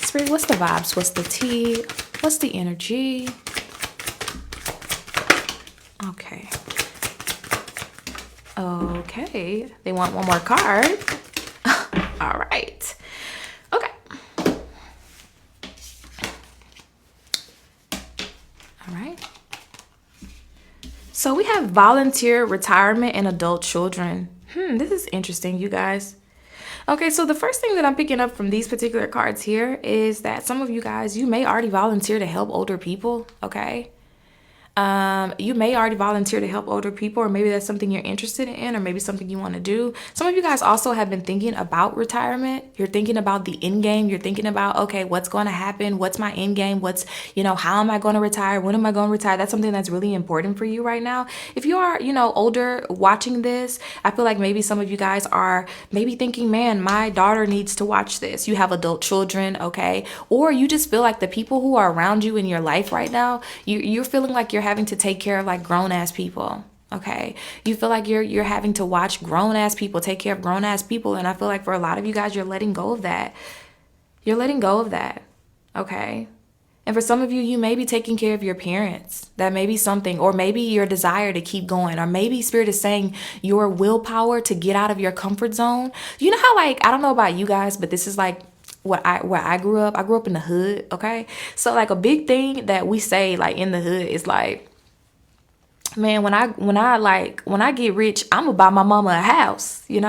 Spirit, what's the vibes? What's the tea? What's the energy? Okay. Okay, they want one more card. All right. Okay. All right. So we have volunteer retirement and adult children. This is interesting, you guys. Okay, so the first thing that I'm picking up from these particular cards here is that some of you guys, you may already volunteer to help older people, okay? You may already volunteer to help older people, or maybe that's something you're interested in, or maybe something you want to do. Some of you guys also have been thinking about retirement. You're thinking about the end game. You're thinking about, okay, what's going to happen? What's my end game? What's, how am I going to retire? When am I going to retire? That's something that's really important for you right now. If you are, older watching this, I feel like maybe some of you guys are maybe thinking, man, my daughter needs to watch this. You have adult children, okay? Or you just feel like the people who are around you in your life right now, you're feeling like you're having to take care of like grown ass people. Okay, you feel like you're having to watch grown ass people, take care of grown ass people, and I feel like for a lot of you guys, you're letting go of that. You're letting go of that. Okay, and for some of you, you may be taking care of your parents. That may be something, or maybe your desire to keep going, or maybe Spirit is saying your willpower to get out of your comfort zone. You know how, like, I don't know about you guys, but this is like where I grew up. I grew up in the hood. Okay, so like a big thing that we say like in the hood is like, man, when I get rich, I'm gonna buy my mama a house, and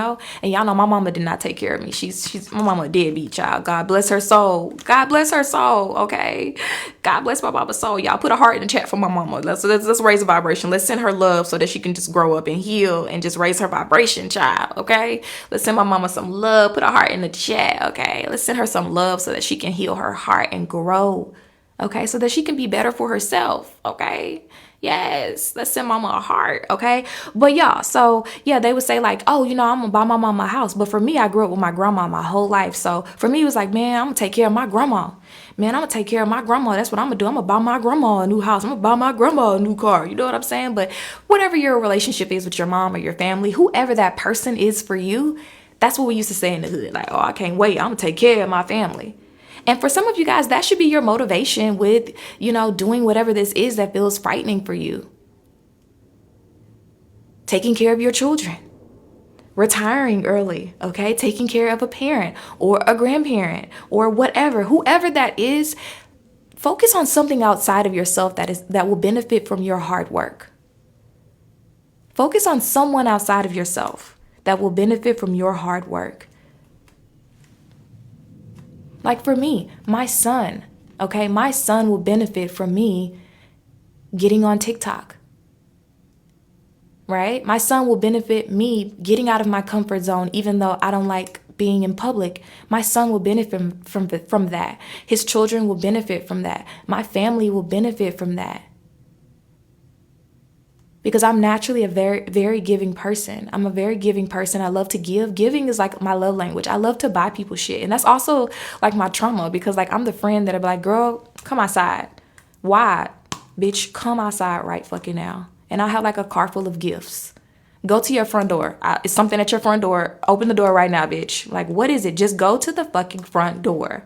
y'all know my mama did not take care of me. She's my mama a deadbeat child. God bless her soul. God bless her soul. Okay, God bless my mama's soul. Y'all put a heart in the chat for my mama. Let's raise a vibration. Let's send her love so that she can just grow up and heal and just raise her vibration, child. Okay, let's send my mama some love. Put a heart in the chat. Okay, let's send her some love so that she can heal her heart and grow. Okay, so that she can be better for herself. Okay. Yes, let's send mama a heart, okay? But y'all, so yeah, they would say like, oh, I'm gonna buy my mama a house. But for me, I grew up with my grandma my whole life. So for me, it was like, man, I'm gonna take care of my grandma. Man, I'm gonna take care of my grandma. That's what I'm gonna do. I'm gonna buy my grandma a new house. I'm gonna buy my grandma a new car. You know what I'm saying? But whatever your relationship is with your mom or your family, whoever that person is for you, that's what we used to say in the hood. Like, oh, I can't wait. I'm gonna take care of my family. And for some of you guys, that should be your motivation with, doing whatever this is that feels frightening for you. taking care of your children, retiring early, okay? Taking care of a parent or a grandparent or whatever, whoever that is. Focus on something outside of yourself that will benefit from your hard work. Focus on someone outside of yourself that will benefit from your hard work. Like for me, my son, okay? My son will benefit from me getting on TikTok. Right? My son will benefit me getting out of my comfort zone, even though I don't like being in public. My son will benefit from that. His children will benefit from that. My family will benefit from that. Because I'm naturally a very, very giving person. I'm a very giving person. I love to give. Giving is like my love language. I love to buy people shit. And that's also like my trauma, because like I'm the friend that'll be like, girl, come outside. Why? Bitch, come outside right fucking now. And I have like a car full of gifts. Go to your front door. It's something at your front door. Open the door right now, bitch. Like, what is it? Just go to the fucking front door.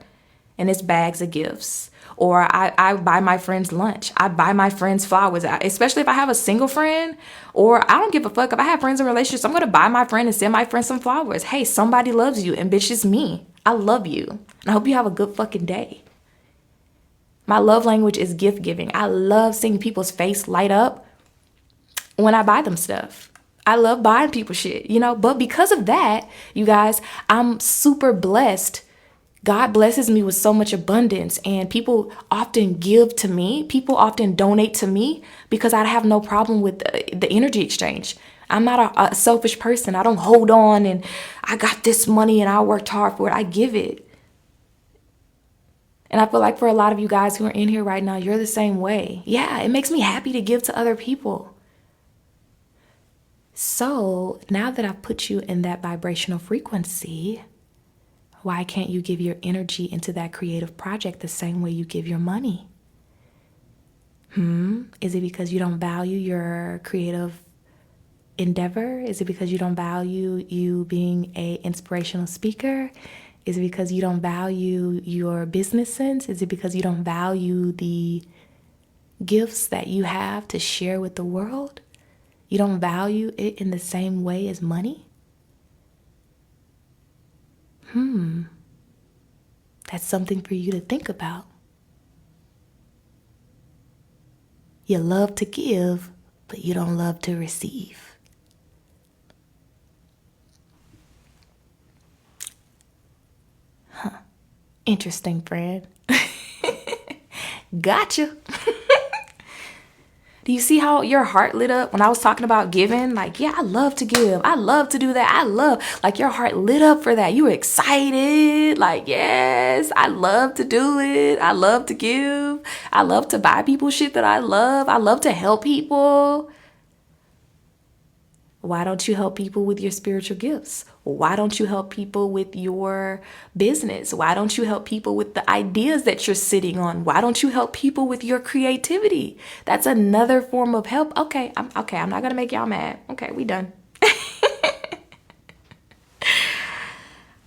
And it's bags of gifts. Or I buy my friends lunch. I buy my friends flowers. Especially if I have a single friend. Or I don't give a fuck. If I have friends in relationships, I'm going to buy my friend and send my friend some flowers. Hey, somebody loves you. And bitch, it's me. I love you. And I hope you have a good fucking day. My love language is gift giving. I love seeing people's face light up when I buy them stuff. I love buying people shit, but because of that, you guys, I'm super blessed. God blesses me with so much abundance, and people often give to me. People often donate to me because I have no problem with the energy exchange. I'm not a selfish person. I don't hold on and I got this money and I worked hard for it. I give it. And I feel like for a lot of you guys who are in here right now, you're the same way. Yeah, it makes me happy to give to other people. So now that I've put you in that vibrational frequency, why can't you give your energy into that creative project the same way you give your money? Is it because you don't value your creative endeavor? Is it because you don't value you being an inspirational speaker? Is it because you don't value your business sense? Is it because you don't value the gifts that you have to share with the world? You don't value it in the same way as money? That's something for you to think about. You love to give, but you don't love to receive. Interesting, friend. Gotcha. Do you see how your heart lit up when I was talking about giving? Like, yeah, I love to give. I love to do that. Like your heart lit up for that. You were excited. Like, yes, I love to do it. I love to give. I love to buy people shit that I love. I love to help people. Why don't you help people with your spiritual gifts? Why don't you help people with your business? Why don't you help people with the ideas that you're sitting on? Why don't you help people with your creativity? That's another form of help. Okay, I'm not gonna make y'all mad. Okay, we done.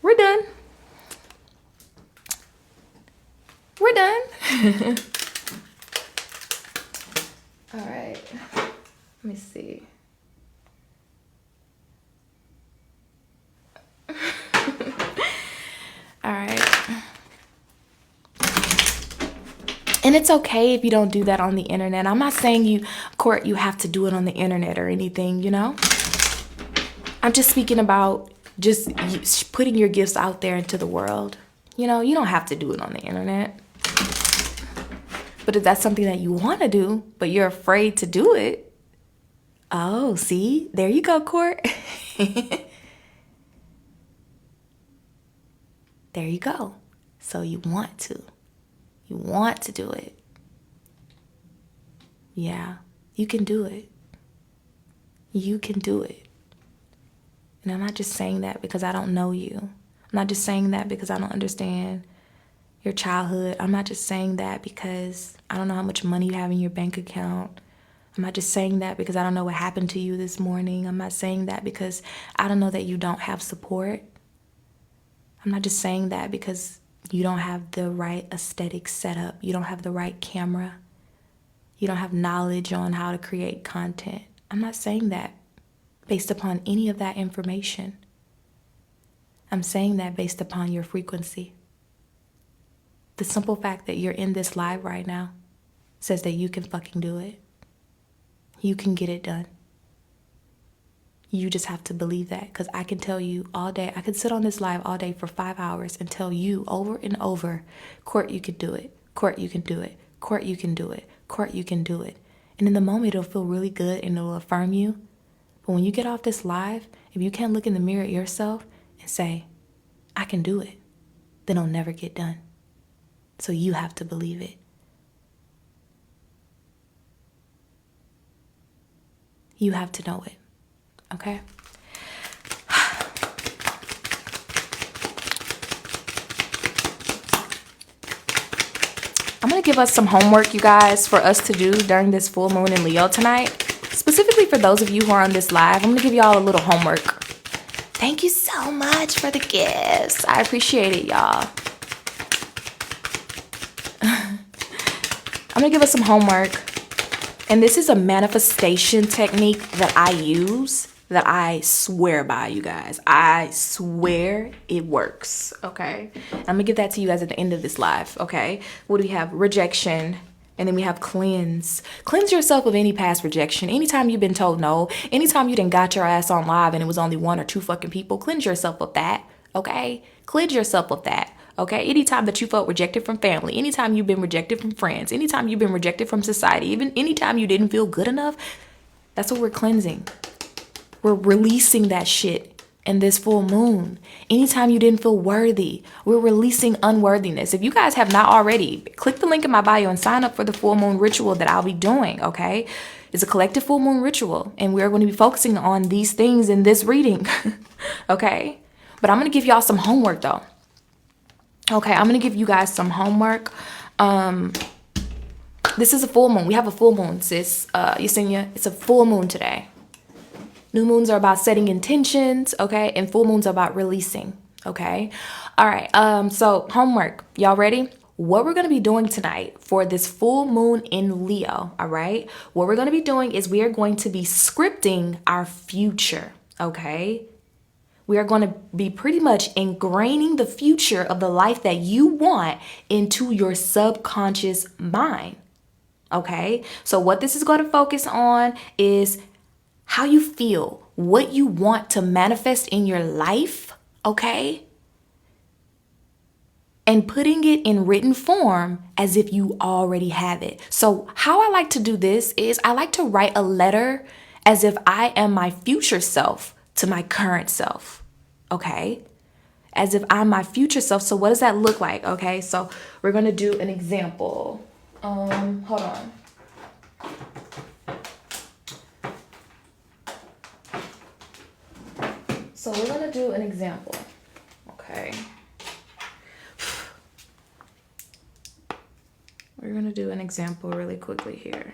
We're done. We're done. All right. Let me see. All right. And it's okay if you don't do that on the internet. I'm not saying you have to do it on the internet or anything, I'm just speaking about just putting your gifts out there into the world. You don't have to do it on the internet. But if that's something that you want to do, but you're afraid to do it, oh, see? There you go, Court. There you go. So you want to. You want to do it. Yeah, you can do it. You can do it. And I'm not just saying that because I don't know you. I'm not just saying that because I don't understand your childhood. I'm not just saying that because I don't know how much money you have in your bank account. I'm not just saying that because I don't know what happened to you this morning. I'm not saying that because I don't know that you don't have support. I'm not just saying that because you don't have the right aesthetic setup. You don't have the right camera. You don't have knowledge on how to create content. I'm not saying that. based upon any of that information. I'm saying that based upon your frequency. The simple fact that you're in this live right now says that you can fucking do it. You can get it done. You just have to believe that, because I can tell you all day, I could sit on this live all day for 5 hours and tell you over and over, Court, you can do it. Court, you can do it. Court, you can do it. Court, you can do it. And in the moment, it'll feel really good and it'll affirm you. But when you get off this live, if you can't look in the mirror at yourself and say, I can do it, then it'll never get done. So you have to believe it. You have to know it. Okay? I'm going to give us some homework, you guys, for us to do during this full moon in Leo tonight. Specifically for those of you who are on this live, I'm going to give y'all a little homework. Thank you so much for the gifts. I appreciate it, y'all. I'm going to give us some homework. And this is a manifestation technique that I use, that I swear by, you guys. I swear it works, okay? I'm going to give that to you guys at the end of this live, okay? What do we have? Rejection. And then we have cleanse. Cleanse yourself of any past rejection. Anytime you've been told no, anytime you done got your ass on live and it was only 1 or 2 fucking people, cleanse yourself of that, okay? Cleanse yourself of that. Okay, anytime that you felt rejected from family, anytime you've been rejected from friends, anytime you've been rejected from society, even anytime you didn't feel good enough, that's what we're cleansing. We're releasing that shit in this full moon. Anytime you didn't feel worthy, we're releasing unworthiness. If you guys have not already, click the link in my bio and sign up for the full moon ritual that I'll be doing, okay? It's a collective full moon ritual, and we're going to be focusing on these things in this reading, okay? But I'm going to give y'all some homework, though. Okay, I'm going to give you guys some homework. This is a full moon. We have a full moon, sis. Yesenia, it's a full moon today. New moons are about setting intentions, okay? And full moons are about releasing, okay? All right, so homework. Y'all ready? What we're going to be doing tonight for this full moon in Leo, all right? What we're going to be doing is we are going to be scripting our future, okay? We are going to be pretty much ingraining the future of the life that you want into your subconscious mind. Okay? So what this is going to focus on is how you feel, what you want to manifest in your life. Okay? And putting it in written form as if you already have it. So how I like to do this is I like to write a letter as if I am my future self to my current self, okay? As if I'm my future self. So what does that look like? Okay, so we're gonna do an example. Hold on. So we're gonna do an example, okay? We're gonna do an example really quickly here.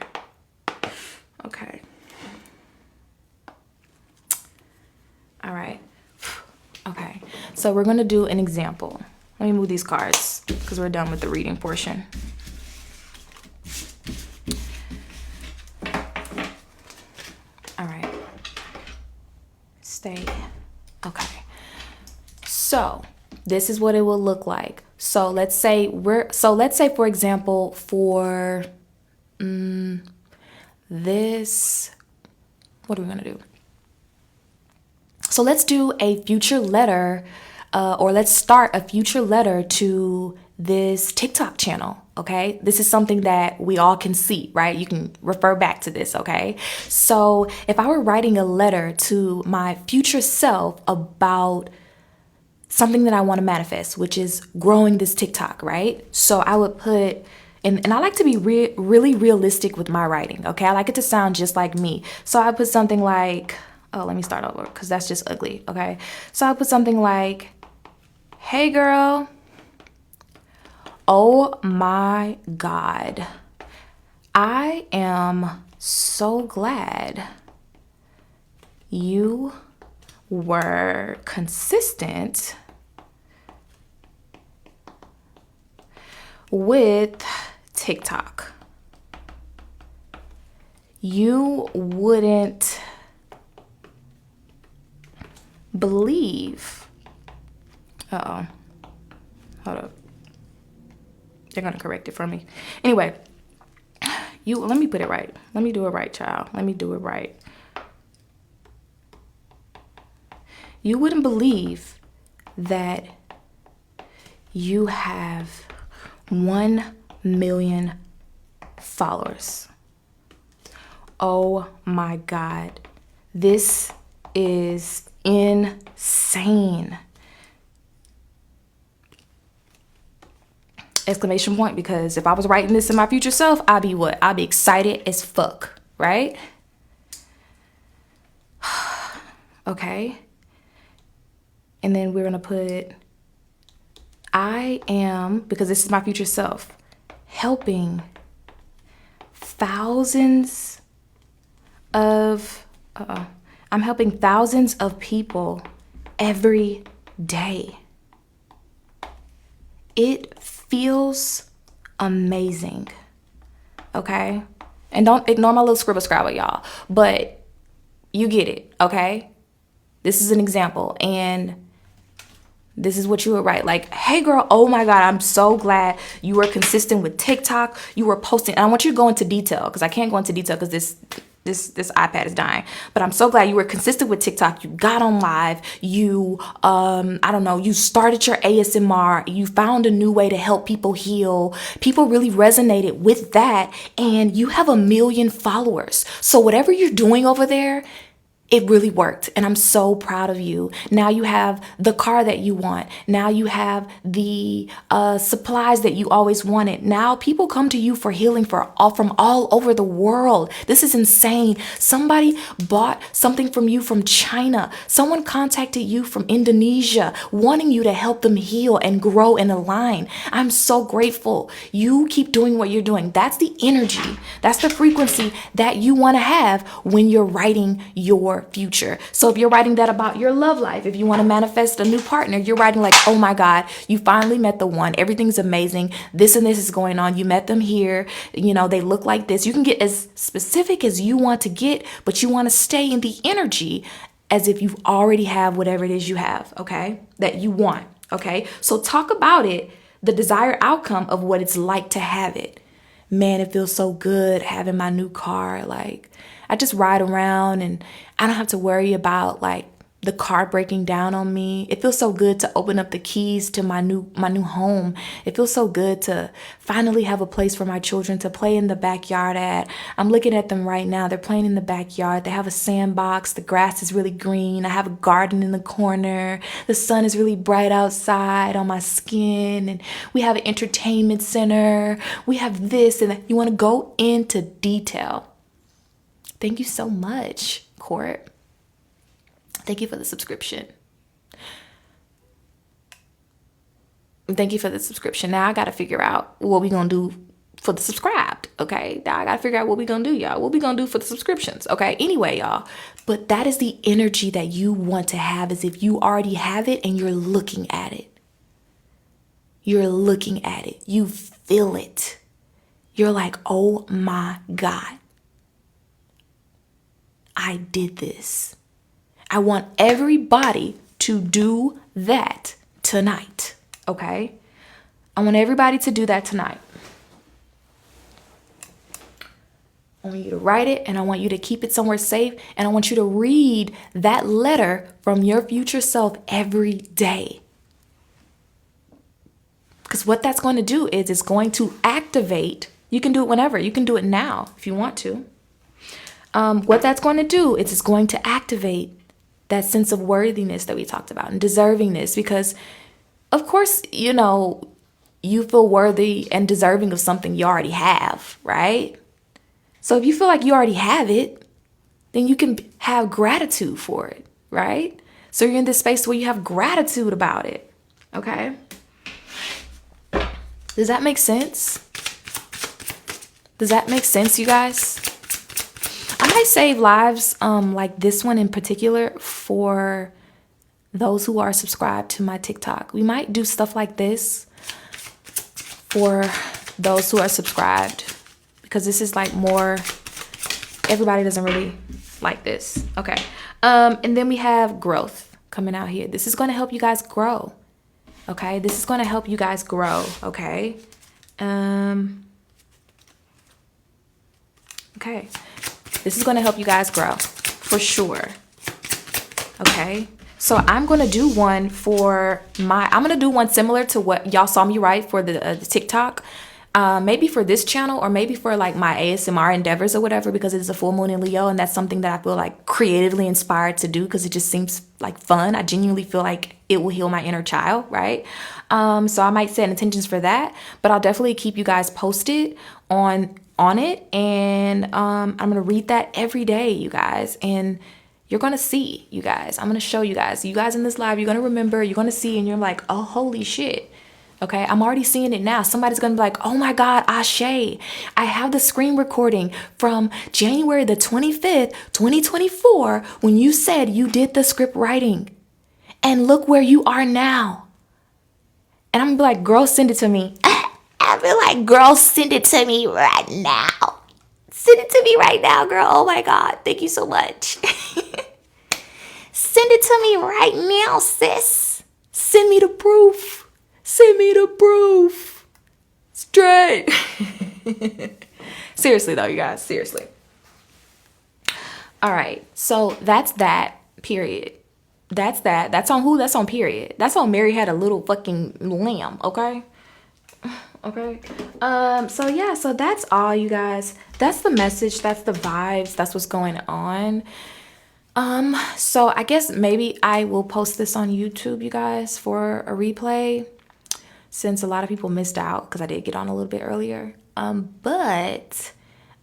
Okay. All right. Okay. So we're gonna do an example. Let me move these cards because we're done with the reading portion. All right. Stay. Okay. So this is what it will look like. So let's say for example, for this, what are we gonna do? So let's do a future letter, or let's start a future letter to this TikTok channel, okay? This is something that we all can see, right? You can refer back to this, okay? So if I were writing a letter to my future self about something that I want to manifest, which is growing this TikTok, right? So I would put, and I like to be really realistic with my writing, okay? I like it to sound just like me. So I put something like, oh, let me start over because that's just ugly, okay? So I put something like, hey girl, oh my God, I am so glad you were consistent with TikTok. You wouldn't believe, hold up. They're going to correct it for me. Anyway, let me put it right. Let me do it right, child. Let me do it right. You wouldn't believe that you have 1 million followers. Oh my God. This is insane. Exclamation point, because if I was writing this in my future self, I'd be what? I'd be excited as fuck, right? Okay. And then we're going to put, I am, because this is my future self, helping thousands of, I'm helping thousands of people every day. It feels amazing. Okay? And don't ignore my little scribble scrabble, y'all. But you get it, okay? This is an example. And this is what you would write. Like, hey girl, oh my God, I'm so glad you were consistent with TikTok. You were posting. And I want you to go into detail, because I can't go into detail because this iPad is dying. But I'm so glad you were consistent with TikTok. You got on live. You, I don't know, you started your ASMR. You found a new way to help people heal. People really resonated with that. And you have 1 million followers. So whatever you're doing over there, it really worked. And I'm so proud of you. Now you have the car that you want. Now you have the supplies that you always wanted. Now people come to you for healing from all over the world. This is insane. Somebody bought something from you from China. Someone contacted you from Indonesia, wanting you to help them heal and grow and align. I'm so grateful. You keep doing what you're doing. That's the energy. That's the frequency that you want to have when you're writing your future. So if you're writing that about your love life, if you want to manifest a new partner, you're writing like, oh my God, you finally met the one. Everything's amazing. This and this is going on. You met them here. You know, they look like this. You can get as specific as you want to get, but you want to stay in the energy as if you already have whatever it is you have, okay, that you want, okay? So talk about it, the desired outcome of what it's like to have it. Man, it feels so good having my new car. Like, I just ride around and I don't have to worry about like the car breaking down on me. It feels so good to open up the keys to my new home. It feels so good to finally have a place for my children to play in the backyard at. I'm looking at them right now. They're playing in the backyard. They have a sandbox. The grass is really green. I have a garden in the corner. The sun is really bright outside on my skin. And we have an entertainment center. We have this and that. You want to go into detail. Thank you so much, Court. Thank you for the subscription. Thank you for the subscription. Now I got to figure out what we going to do for the subscribed, okay? Now I got to figure out what we going to do, y'all. What we going to do for the subscriptions, okay? Anyway, y'all. But that is the energy that you want to have, as if you already have it and you're looking at it. You're looking at it. You feel it. You're like, oh my God. I did this. I want everybody to do that tonight, okay? I want everybody to do that tonight. I want you to write it, and I want you to keep it somewhere safe, and I want you to read that letter from your future self every day. Because what that's going to do is it's going to activate. You can do it whenever. You can do it now if you want to. What that's going to do is it's going to activate that sense of worthiness that we talked about and deservingness, because of course, you know, you feel worthy and deserving of something you already have, right? So if you feel like you already have it, then you can have gratitude for it, right? So you're in this space where you have gratitude about it, okay? Does that make sense? Does that make sense, you guys? I might save lives like this one in particular for those who are subscribed to my TikTok. We might do stuff like this for those who are subscribed, because this is like more, everybody doesn't really like this. Okay. And then we have growth, coming out here. This is going to help you guys grow. Okay, this is going to help you guys grow. Okay. Okay, this is going to help you guys grow for sure. Okay, so I'm going to do one for I'm going to do one similar to what y'all saw me write for the TikTok. Maybe for this channel, or maybe for like my ASMR endeavors or whatever, because it's a full moon in Leo, and that's something that I feel like creatively inspired to do because it just seems like fun. I genuinely feel like it will heal my inner child, right? So I might set intentions for that, but I'll definitely keep you guys posted on it, and I'm gonna read that every day, you guys, and you're gonna see, you guys. I'm gonna show you guys. You guys in this live, you're gonna remember, you're gonna see, and you're like, oh, holy shit. Okay, I'm already seeing it now. Somebody's gonna be like, oh my God, Ashe, I have the screen recording from January the 25th, 2024, when you said you did the script writing. And look where you are now. And I'm gonna be like, girl, send it to me. I'll be like, girl, send it to me right now. Send it to me right now, girl. Oh my God, thank you so much. Send it to me right now, sis. Send me the proof. Send me the proof. Straight. Seriously though, you guys, seriously. All right, so that's that, period. That's that. That's on who? That's on period. That's on Mary Had a Little Fucking Lamb, okay? Okay. So yeah, so that's all, you guys. That's the message, that's the vibes, that's what's going on. So I guess maybe I will post this on YouTube, you guys, for a replay, since a lot of people missed out because I did get on a little bit earlier. But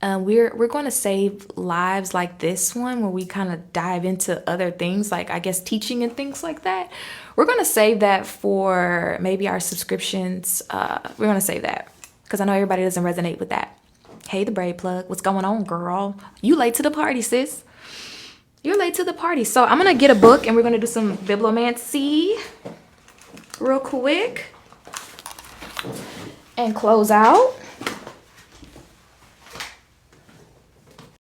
we're going to save lives like this one where we kind of dive into other things, like I guess teaching and things like that. We're going to save that for maybe our subscriptions. We're going to save that because I know everybody doesn't resonate with that. Hey, the braid plug, what's going on, girl? You late to the party, sis. You're late to the party. So I'm going to get a book and we're going to do some bibliomancy real quick and close out.